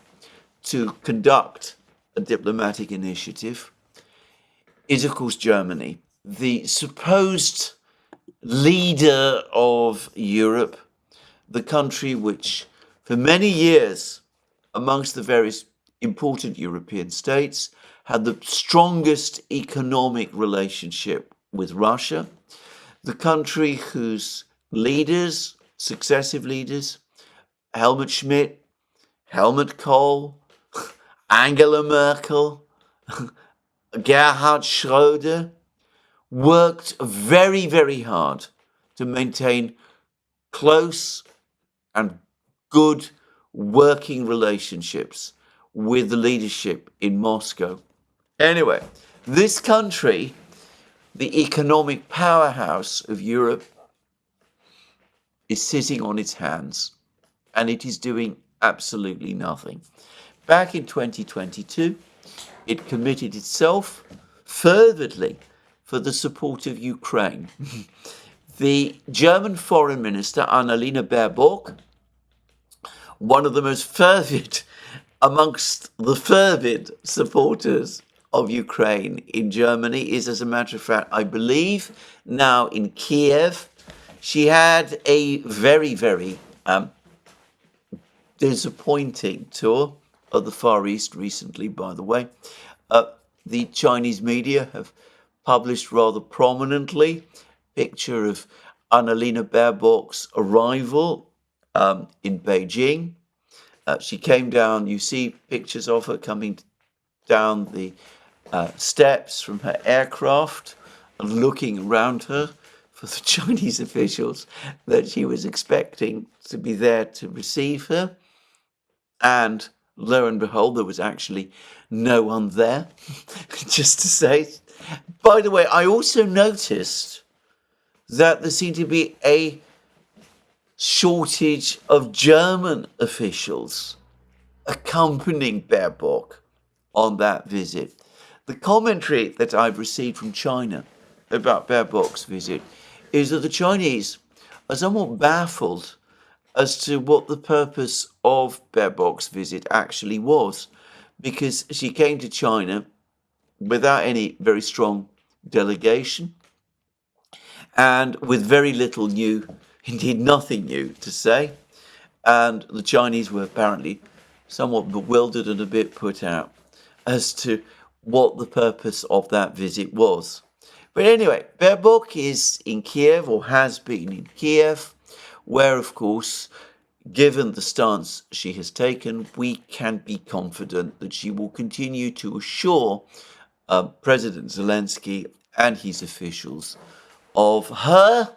to conduct a diplomatic initiative, is, of course, Germany, the supposed leader of Europe, the country which, for many years, amongst the various important European states, had the strongest economic relationship with Russia, the country whose leaders, successive leaders, Helmut Schmidt, Helmut Kohl, Angela Merkel, Gerhard Schröder, worked very, very hard to maintain close and good working relationships with the leadership in Moscow. Anyway, this country, the economic powerhouse of Europe, is sitting on its hands, and it is doing absolutely nothing. Back in 2022, it committed itself fervently for the support of Ukraine. The German Foreign Minister, Annalena Baerbock, one of the most fervid amongst the fervid supporters of Ukraine in Germany, is, as a matter of fact, I believe, now in Kiev. She had a very, very disappointing tour of the Far East recently, by the way. The Chinese media have published rather prominently a picture of Annalena Baerbock's arrival in Beijing. She came down, you see pictures of her coming down the steps from her aircraft and looking around her for the Chinese officials that she was expecting to be there to receive her. And lo and behold, there was actually no one there, just to say. By the way, I also noticed that there seemed to be a shortage of German officials accompanying Baerbock on that visit. The commentary that I've received from China about Baerbock's visit is that the Chinese are somewhat baffled as to what the purpose of Baerbock's visit actually was, because she came to China without any very strong delegation and with very little new, indeed nothing new to say. And the Chinese were apparently somewhat bewildered and a bit put out as to what the purpose of that visit was. But anyway, Baerbock is in Kiev, or has been in Kiev, where, of course, given the stance she has taken, we can be confident that she will continue to assure President Zelensky and his officials of her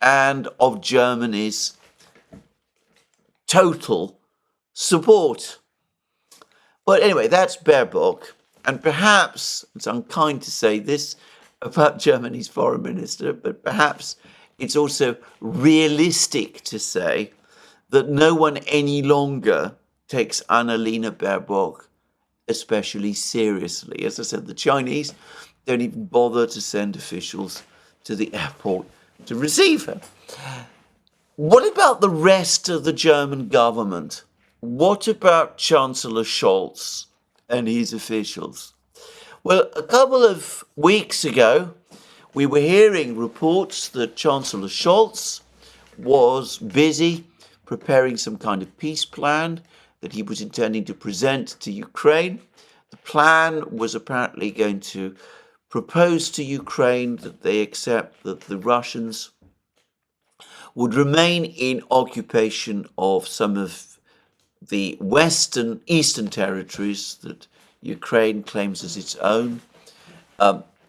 and of Germany's total support. But anyway, that's Baerbock. And perhaps, it's unkind to say this about Germany's foreign minister, but perhaps it's also realistic to say that no one any longer takes Annalena Baerbock especially seriously. As I said, the Chinese don't even bother to send officials to the airport to receive her. What about the rest of the German government? What about Chancellor Scholz and his officials? Well, a couple of weeks ago, we were hearing reports that Chancellor Scholz was busy preparing some kind of peace plan that he was intending to present to Ukraine. The plan was apparently going to propose to Ukraine that they accept that the Russians would remain in occupation of some of the eastern territories that Ukraine claims as its own.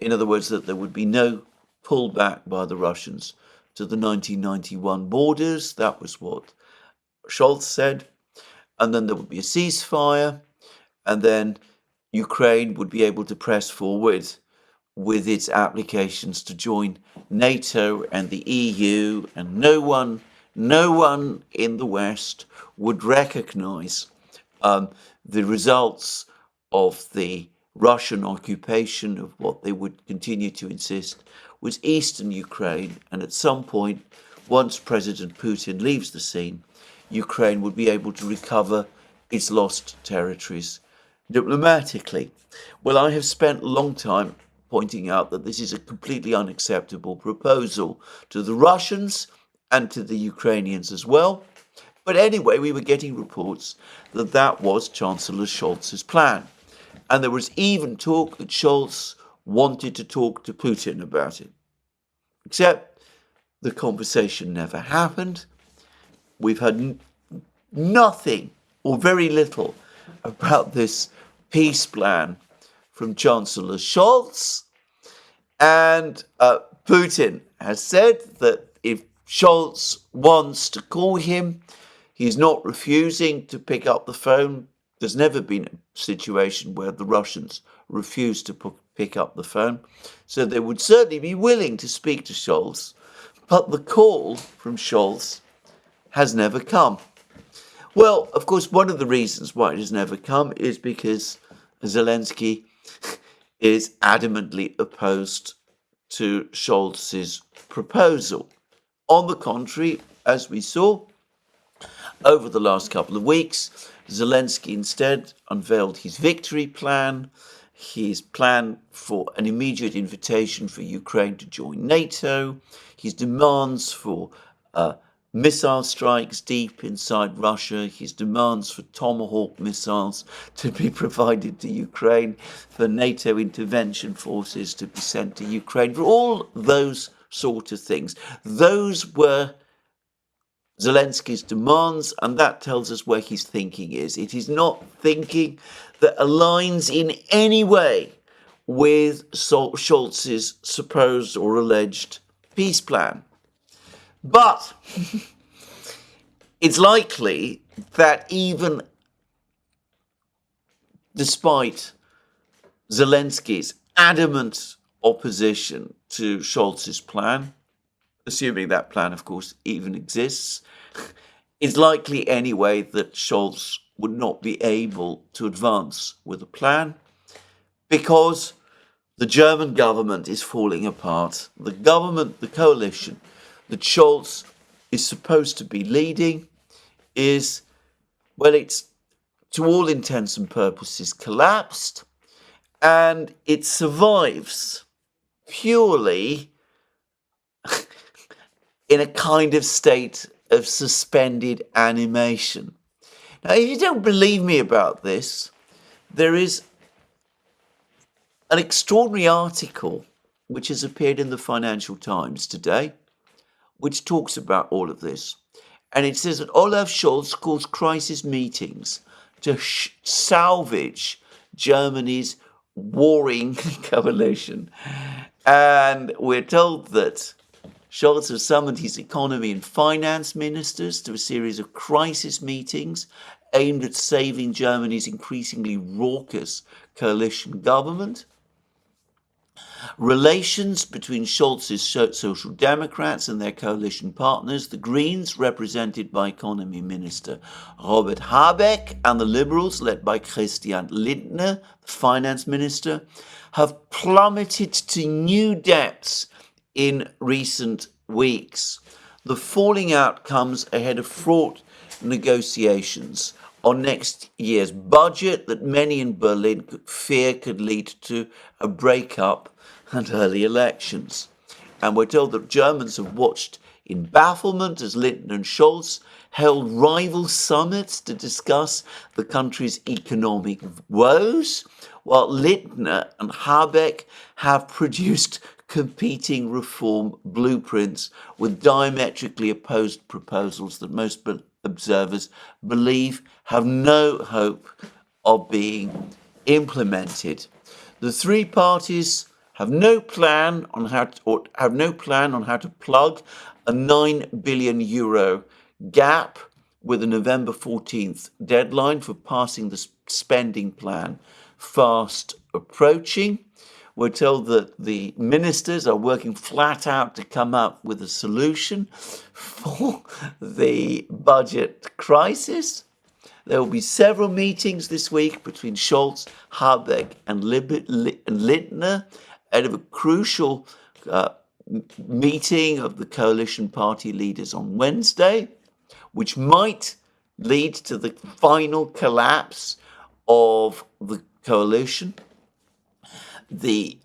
In other words, that there would be no pulled back by the Russians to the 1991 borders. That was what Scholz said. And then there would be a ceasefire, and then Ukraine would be able to press forward with its applications to join NATO and the EU, and no one in the West would recognize the results of the Russian occupation of what they would continue to insist was eastern Ukraine. And at some point, once President Putin leaves the scene, Ukraine would be able to recover its lost territories diplomatically. Well, I have spent a long time pointing out that this is a completely unacceptable proposal to the Russians and to the Ukrainians as well. But anyway, we were getting reports that that was Chancellor Scholz's plan. And there was even talk that Scholz wanted to talk to Putin about it. Except the conversation never happened. We've heard nothing or very little about this peace plan from Chancellor Scholz. And Putin has said that if Scholz wants to call him, he's not refusing to pick up the phone. There's never been a situation where the Russians refused to pick up the phone. So they would certainly be willing to speak to Scholz. But the call from Scholz has never come. Well, of course, one of the reasons why it has never come is because Zelensky is adamantly opposed to Scholz's proposal. On the contrary, as we saw over the last couple of weeks, Zelensky instead unveiled his victory plan, his plan for an immediate invitation for Ukraine to join NATO, his demands for missile strikes deep inside Russia, his demands for Tomahawk missiles to be provided to Ukraine, for NATO intervention forces to be sent to Ukraine, for all those sort of things. Those were Zelensky's demands, and that tells us where his thinking is. It is not thinking that aligns in any way with Scholz's supposed or alleged peace plan. But it's likely that even despite Zelensky's adamant opposition to Scholz's plan, assuming that plan, of course, even exists, it's likely anyway that Scholz would not be able to advance with a plan because the German government is falling apart. The government, the coalition that Scholz is supposed to be leading is, well, it's to all intents and purposes collapsed, and it survives purely in a kind of state of suspended animation. Now, if you don't believe me about this, there is an extraordinary article which has appeared in the Financial Times today, which talks about all of this. And it says that Olaf Scholz calls crisis meetings to salvage Germany's warring coalition. And we're told that Scholz has summoned his economy and finance ministers to a series of crisis meetings aimed at saving Germany's increasingly raucous coalition government. Relations between Scholz's Social Democrats and their coalition partners, the Greens, represented by Economy Minister Robert Habeck, and the Liberals, led by Christian Lindner, the Finance Minister, have plummeted to new depths in recent weeks. The falling out comes ahead of fraught negotiations on next year's budget that many in Berlin fear could lead to a breakup and early elections. And we're told that Germans have watched in bafflement as Lindner and Scholz held rival summits to discuss the country's economic woes, while Lindner and Habeck have produced competing reform blueprints with diametrically opposed proposals that most observers believe have no hope of being implemented. The three parties have no plan on how to plug a €9 billion gap with a November 14th deadline for passing the spending plan fast approaching. We're told that the ministers are working flat out to come up with a solution for the budget crisis. There will be several meetings this week between Scholz, Habeck and Lindner ahead of a crucial meeting of the coalition party leaders on Wednesday, which might lead to the final collapse of the coalition. The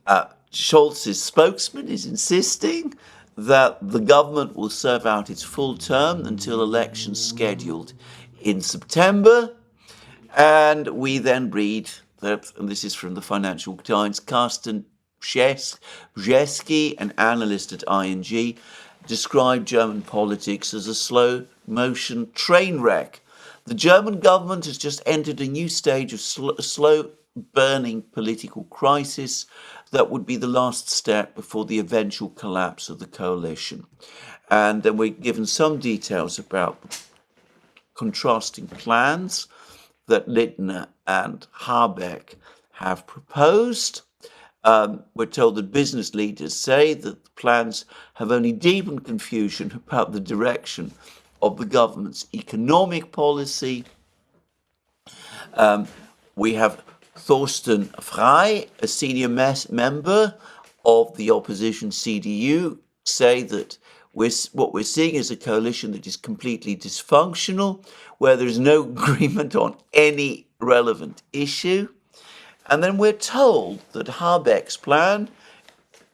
Scholz's spokesman is insisting that the government will serve out its full term until elections scheduled in September. And we then read that, and this is from the Financial Times, Carsten Brzeski, an analyst at ING, described German politics as a slow-motion train wreck. The German government has just entered a new stage of slow-burning political crisis that would be the last step before the eventual collapse of the coalition. And then we're given some details about contrasting plans that Lindner and Habeck have proposed. We're told that business leaders say that the plans have only deepened confusion about the direction of the government's economic policy. We have Thorsten Frey, a senior member of the opposition CDU, say that what we're seeing is a coalition that is completely dysfunctional, where there is no agreement on any relevant issue. And then we're told that Habeck's plan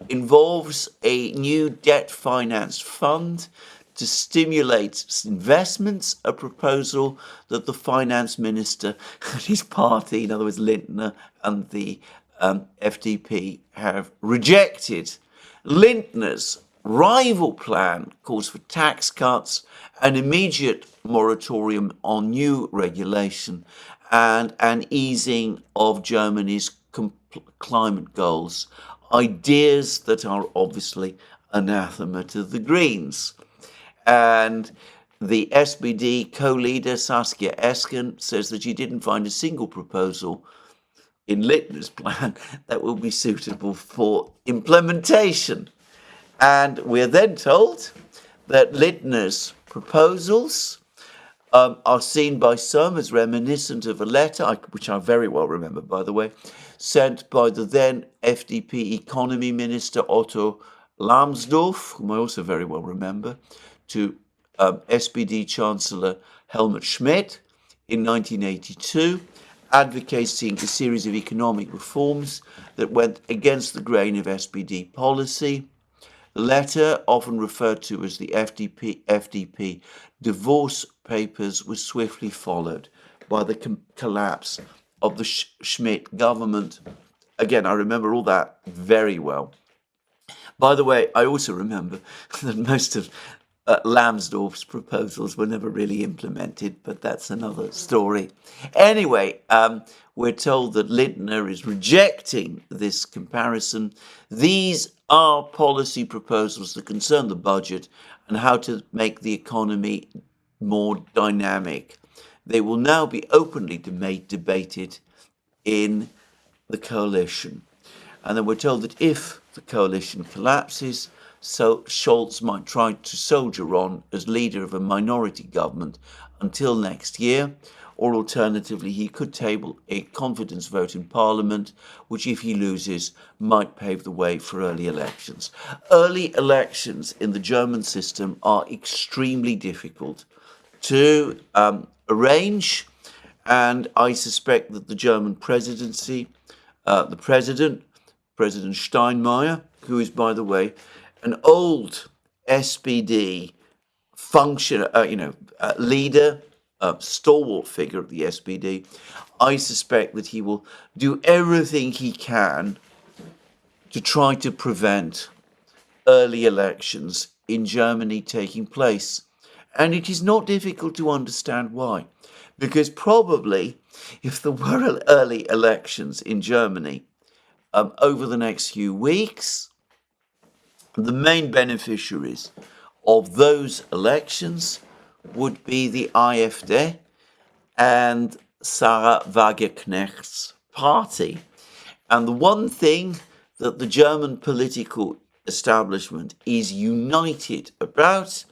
involves a new debt-financed fund to stimulate investments, a proposal that the finance minister and his party, in other words, Lindner and the FDP, have rejected. Lindner's rival plan calls for tax cuts, an immediate moratorium on new regulation, and an easing of Germany's climate goals, ideas that are obviously anathema to the Greens. And the SPD co-leader Saskia Esken says that she didn't find a single proposal in Lindner's plan that will be suitable for implementation. And we're then told that Lindner's proposals are seen by some as reminiscent of a letter, which I very well remember, by the way, sent by the then FDP economy minister Otto Lambsdorff, whom I also very well remember, to SPD Chancellor Helmut Schmidt in 1982, advocating a series of economic reforms that went against the grain of SPD policy. The letter, often referred to as the FDP divorce papers, was swiftly followed by the collapse of the Schmidt government. Again, I remember all that very well. By the way, I also remember that most of Lambsdorff's proposals were never really implemented, but that's another story. Anyway, we're told that Lindner is rejecting this comparison. These are policy proposals that concern the budget and how to make the economy more dynamic. They will now be openly debated in the coalition. And then we're told that if the coalition collapses, so Scholz might try to soldier on as leader of a minority government until next year, or alternatively he could table a confidence vote in Parliament, which if he loses might pave the way for early elections. Early elections in the German system are extremely difficult to arrange, and I suspect that the German presidency, President Steinmeier, who is, by the way, an old SPD leader, stalwart figure of the SPD, I suspect that he will do everything he can to try to prevent early elections in Germany taking place. And it is not difficult to understand why. Because probably if there were early elections in Germany, over the next few weeks. The main beneficiaries of those elections would be the AfD and Sarah Wagenknecht's party. And the one thing that the German political establishment is united about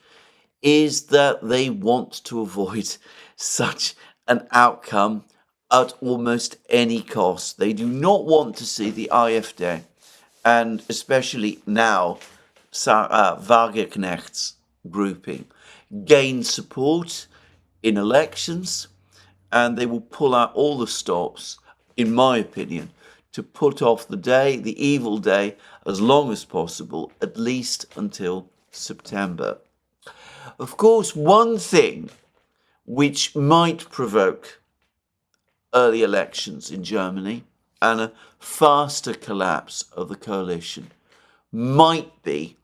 is that they want to avoid such an outcome at almost any cost. They do not want to see the AfD, and especially now Sarah Wagenknecht's grouping, gain support in elections, and they will pull out all the stops, in my opinion, to put off the evil day, as long as possible, at least until September. Of course, one thing which might provoke early elections in Germany and a faster collapse of the coalition might be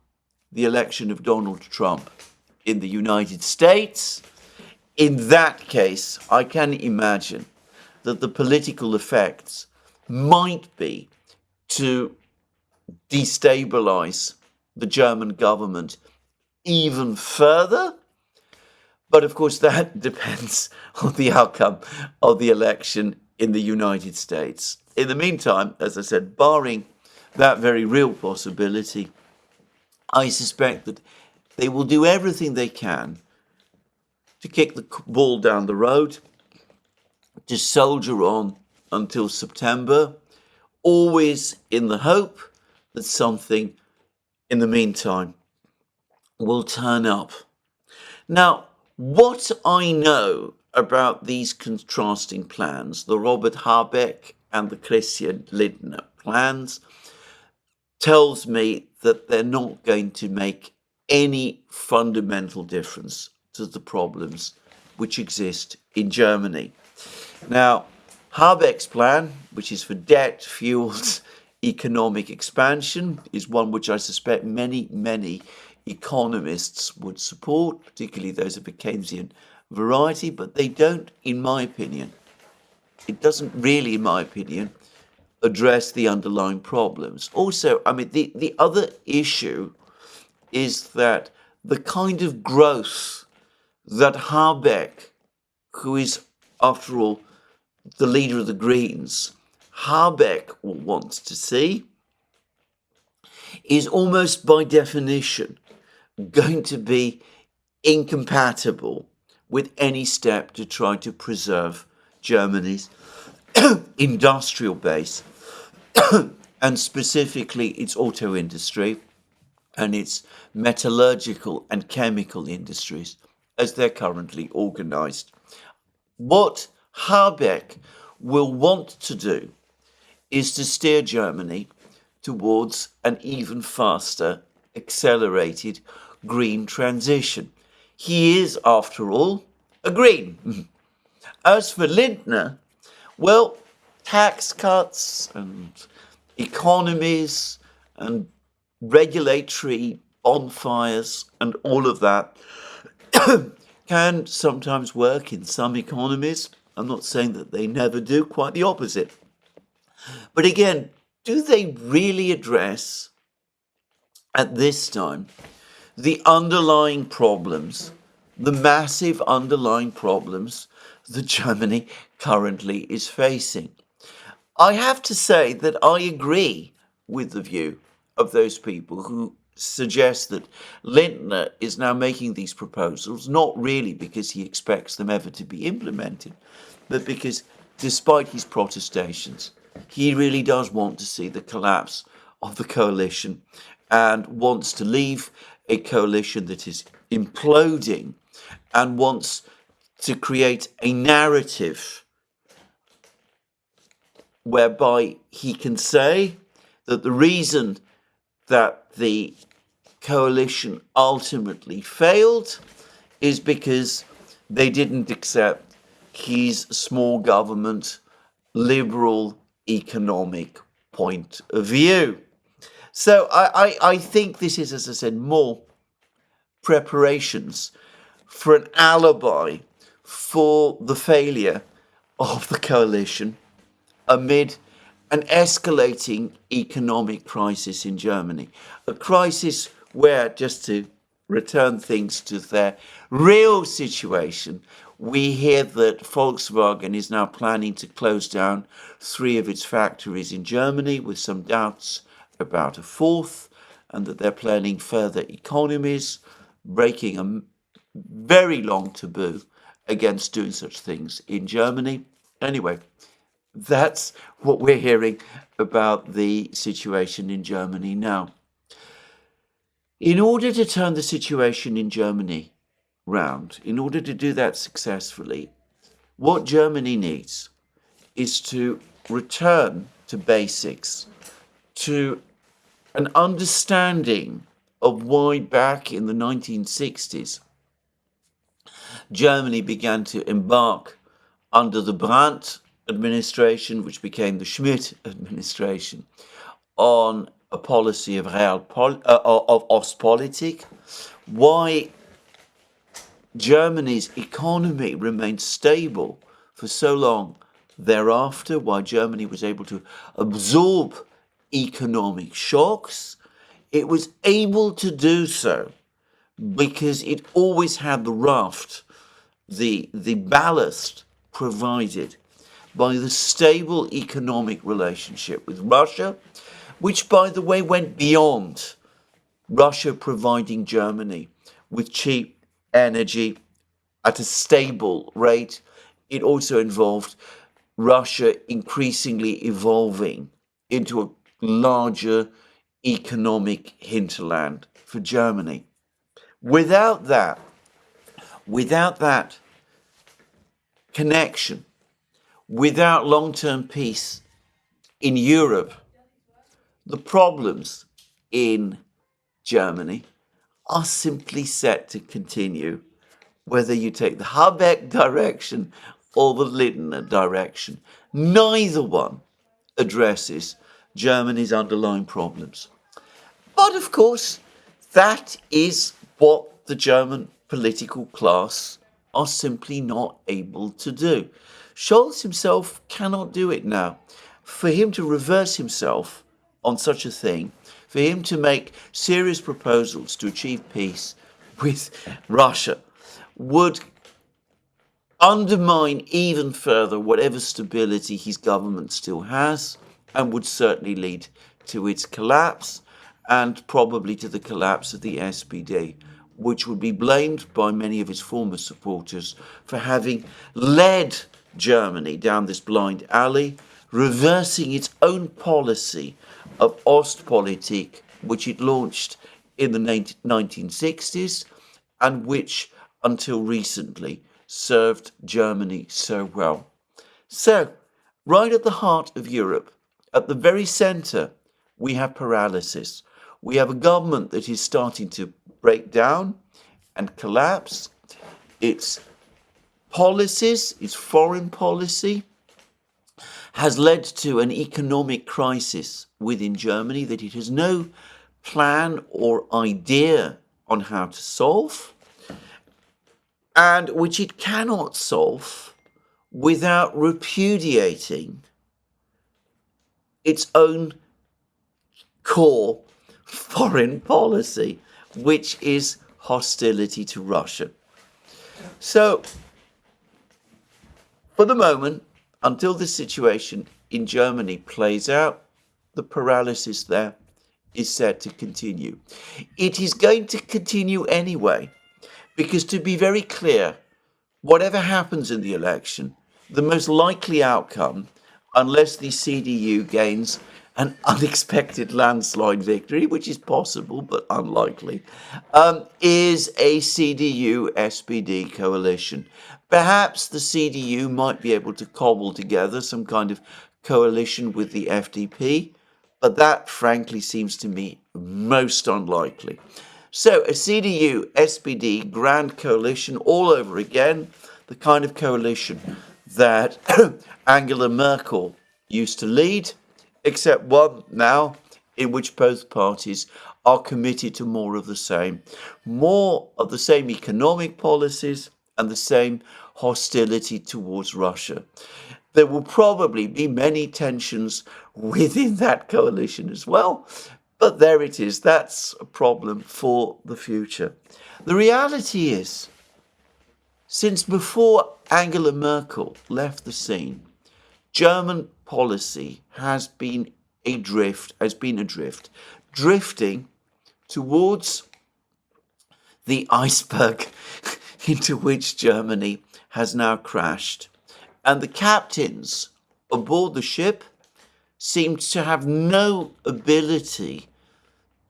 the election of Donald Trump in the United States. In that case, I can imagine that the political effects might be to destabilize the German government even further. But of course, that depends on the outcome of the election in the United States. In the meantime, as I said, barring that very real possibility, I suspect that they will do everything they can to kick the ball down the road, to soldier on until September, always in the hope that something in the meantime will turn up. Now, what I know about these contrasting plans, the Robert Habeck and the Christian Lindner plans, tells me that they're not going to make any fundamental difference to the problems which exist in Germany. Now, Habeck's plan, which is for debt-fueled economic expansion, is one which I suspect many economists would support, particularly those of a Keynesian variety, but they don't, in my opinion, it doesn't really, in my opinion, address the underlying problems. Also, I mean, the other issue is that the kind of growth that Habeck, who is, after all, the leader of the Greens, Habeck wants to see, is almost by definition going to be incompatible with any step to try to preserve Germany's industrial base, and specifically its auto industry and its metallurgical and chemical industries as they're currently organized. What Habeck will want to do is to steer Germany towards an even faster, accelerated green transition. He is, after all, a Green. As for Lindner, well, tax cuts and economies and regulatory bonfires and all of that can sometimes work in some economies. I'm not saying that they never do, quite the opposite. But again, do they really address, at this time, the underlying problems, the massive underlying problems that Germany currently is facing? I have to say that I agree with the view of those people who suggest that Lindner is now making these proposals, not really because he expects them ever to be implemented, but because, despite his protestations, he really does want to see the collapse of the coalition and wants to leave a coalition that is imploding and wants to create a narrative whereby he can say that the reason that the coalition ultimately failed is because they didn't accept his small government, liberal economic point of view. So I think this is, as I said, more preparations for an alibi for the failure of the coalition amid an escalating economic crisis in Germany. A crisis where, just to return things to their real situation, we hear that Volkswagen is now planning to close down 3 of its factories in Germany, with some doubts about a 4th, and that they're planning further economies, breaking a very long taboo against doing such things in Germany. Anyway, that's what we're hearing about the situation in Germany now. In order to turn the situation in Germany round, in order to do that successfully, what Germany needs is to return to basics, to an understanding of why back in the 1960s Germany began to embark under the Brandt administration, which became the Schmidt administration, on a policy of Ostpolitik, why Germany's economy remained stable for so long thereafter, why Germany was able to absorb economic shocks. It was able to do so because it always had the raft, the ballast provided by the stable economic relationship with Russia, which, by the way, went beyond Russia providing Germany with cheap energy at a stable rate. It also involved Russia increasingly evolving into a larger economic hinterland for Germany. Without that connection, without long-term peace in Europe, the problems in Germany are simply set to continue, whether you take the Habeck direction or the Lindner direction. Neither one addresses Germany's underlying problems. But of course, that is what the German political class are simply not able to do. Scholz himself cannot do it now. For him to reverse himself on such a thing, for him to make serious proposals to achieve peace with Russia, would undermine even further whatever stability his government still has, and would certainly lead to its collapse, and probably to the collapse of the SPD, which would be blamed by many of his former supporters for having led Germany down this blind alley, reversing its own policy of Ostpolitik, which it launched in the 1960s, and which, until recently, served Germany so well. So, right at the heart of Europe, at the very centre, we have paralysis. We have a government that is starting to break down and collapse. Its policies, its foreign policy, has led to an economic crisis within Germany that it has no plan or idea on how to solve, and which it cannot solve without repudiating its own core foreign policy, which is hostility to Russia. So, for the moment, until this situation in Germany plays out, the paralysis there is set to continue. It is going to continue anyway, because to be very clear, whatever happens in the election, the most likely outcome, unless the CDU gains an unexpected landslide victory, which is possible but unlikely, is a CDU-SPD coalition. Perhaps the CDU might be able to cobble together some kind of coalition with the FDP, but that frankly seems to me most unlikely. So a CDU-SPD grand coalition all over again, the kind of coalition that Angela Merkel used to lead, except one now in which both parties are committed to more of the same economic policies and the same hostility towards Russia. there will probably be many tensions within that coalition as well. But there it is. That's a problem for the future. The reality is, since before Angela Merkel left the scene, German policy has been adrift, drifting towards the iceberg into which Germany has now crashed. And the captains aboard the ship seem to have no ability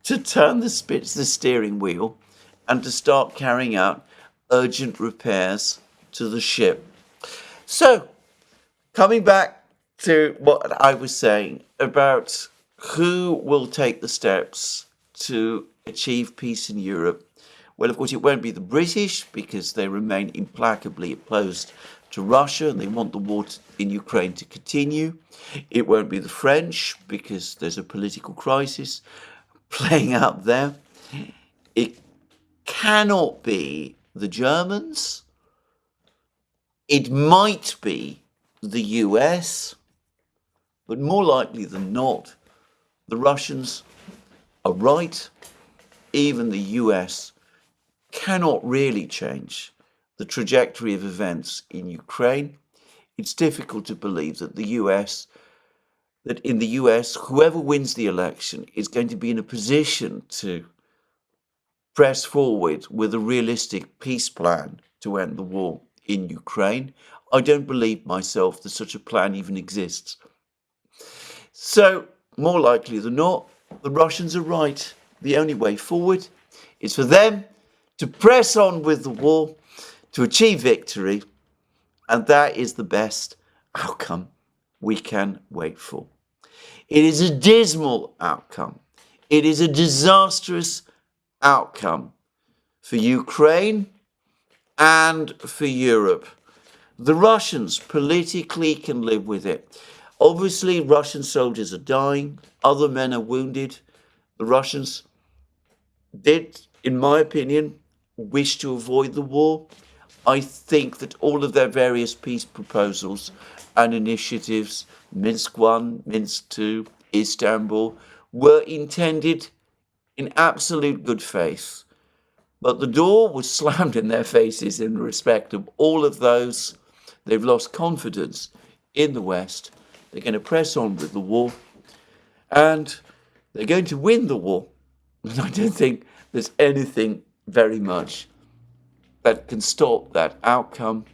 to turn the steering wheel and to start carrying out urgent repairs to the ship. So, coming back to what I was saying about who will take the steps to achieve peace in Europe, well, of course, it won't be the British because they remain implacably opposed to Russia and they want the war in Ukraine to continue. It won't be the French because there's a political crisis playing out there. It cannot be the Germans. It might be the US, but more likely than not, the Russians are right. Even the US cannot really change the trajectory of events in Ukraine. It's difficult to believe that in the US, whoever wins the election is going to be in a position to press forward with a realistic peace plan to end the war in Ukraine. I don't believe myself that such a plan even exists. So, more likely than not, the Russians are right. The only way forward is for them to press on with the war, to achieve victory, and that is the best outcome we can wait for. It is a dismal outcome. It is a disastrous outcome for Ukraine and for Europe. The Russians politically can live with it. Obviously, Russian soldiers are dying. Other men are wounded. The Russians did, in my opinion, wish to avoid the war. I think that all of their various peace proposals and initiatives, Minsk I, Minsk II, Istanbul, were intended in absolute good faith. But the door was slammed in their faces in respect of all of those. They've lost confidence in the West. They're going to press on with the war. And they're going to win the war. And I don't think there's anything very much that can stop that outcome,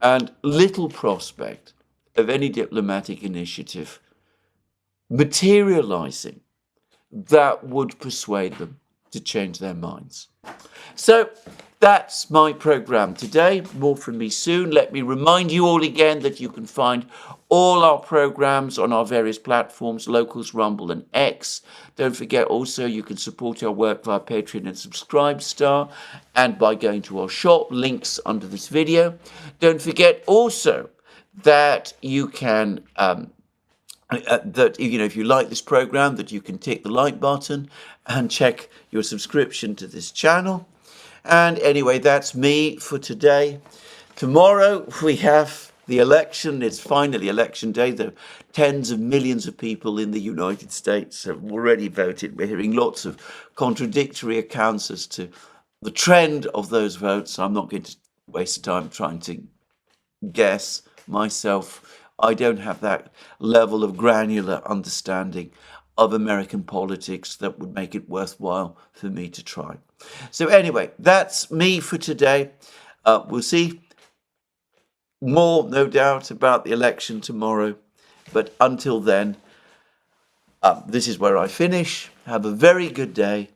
and little prospect of any diplomatic initiative materializing that would persuade them to change their minds. So that's my program today. More from me soon. Let me remind you all again that you can find all our programs on our various platforms, Locals, Rumble and X. Don't forget also you can support our work via Patreon and Subscribestar and by going to our shop, links under this video. Don't forget also that you can if you like this program, that you can tick the like button and check your subscription to this channel. And anyway, that's me for today. Tomorrow we have the election. It's finally election day. There are tens of millions of people in the United States have already voted. We're hearing lots of contradictory accounts as to the trend of those votes. I'm not going to waste time trying to guess myself. I don't have that level of granular understanding of American politics that would make it worthwhile for me to try. So anyway, that's me for today. We'll see more, no doubt, about the election tomorrow. But until then, this is where I finish. Have a very good day.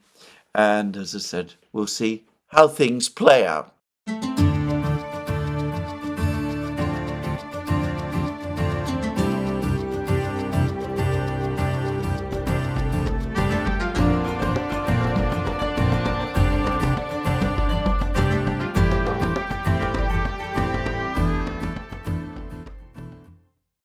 And as I said, we'll see how things play out.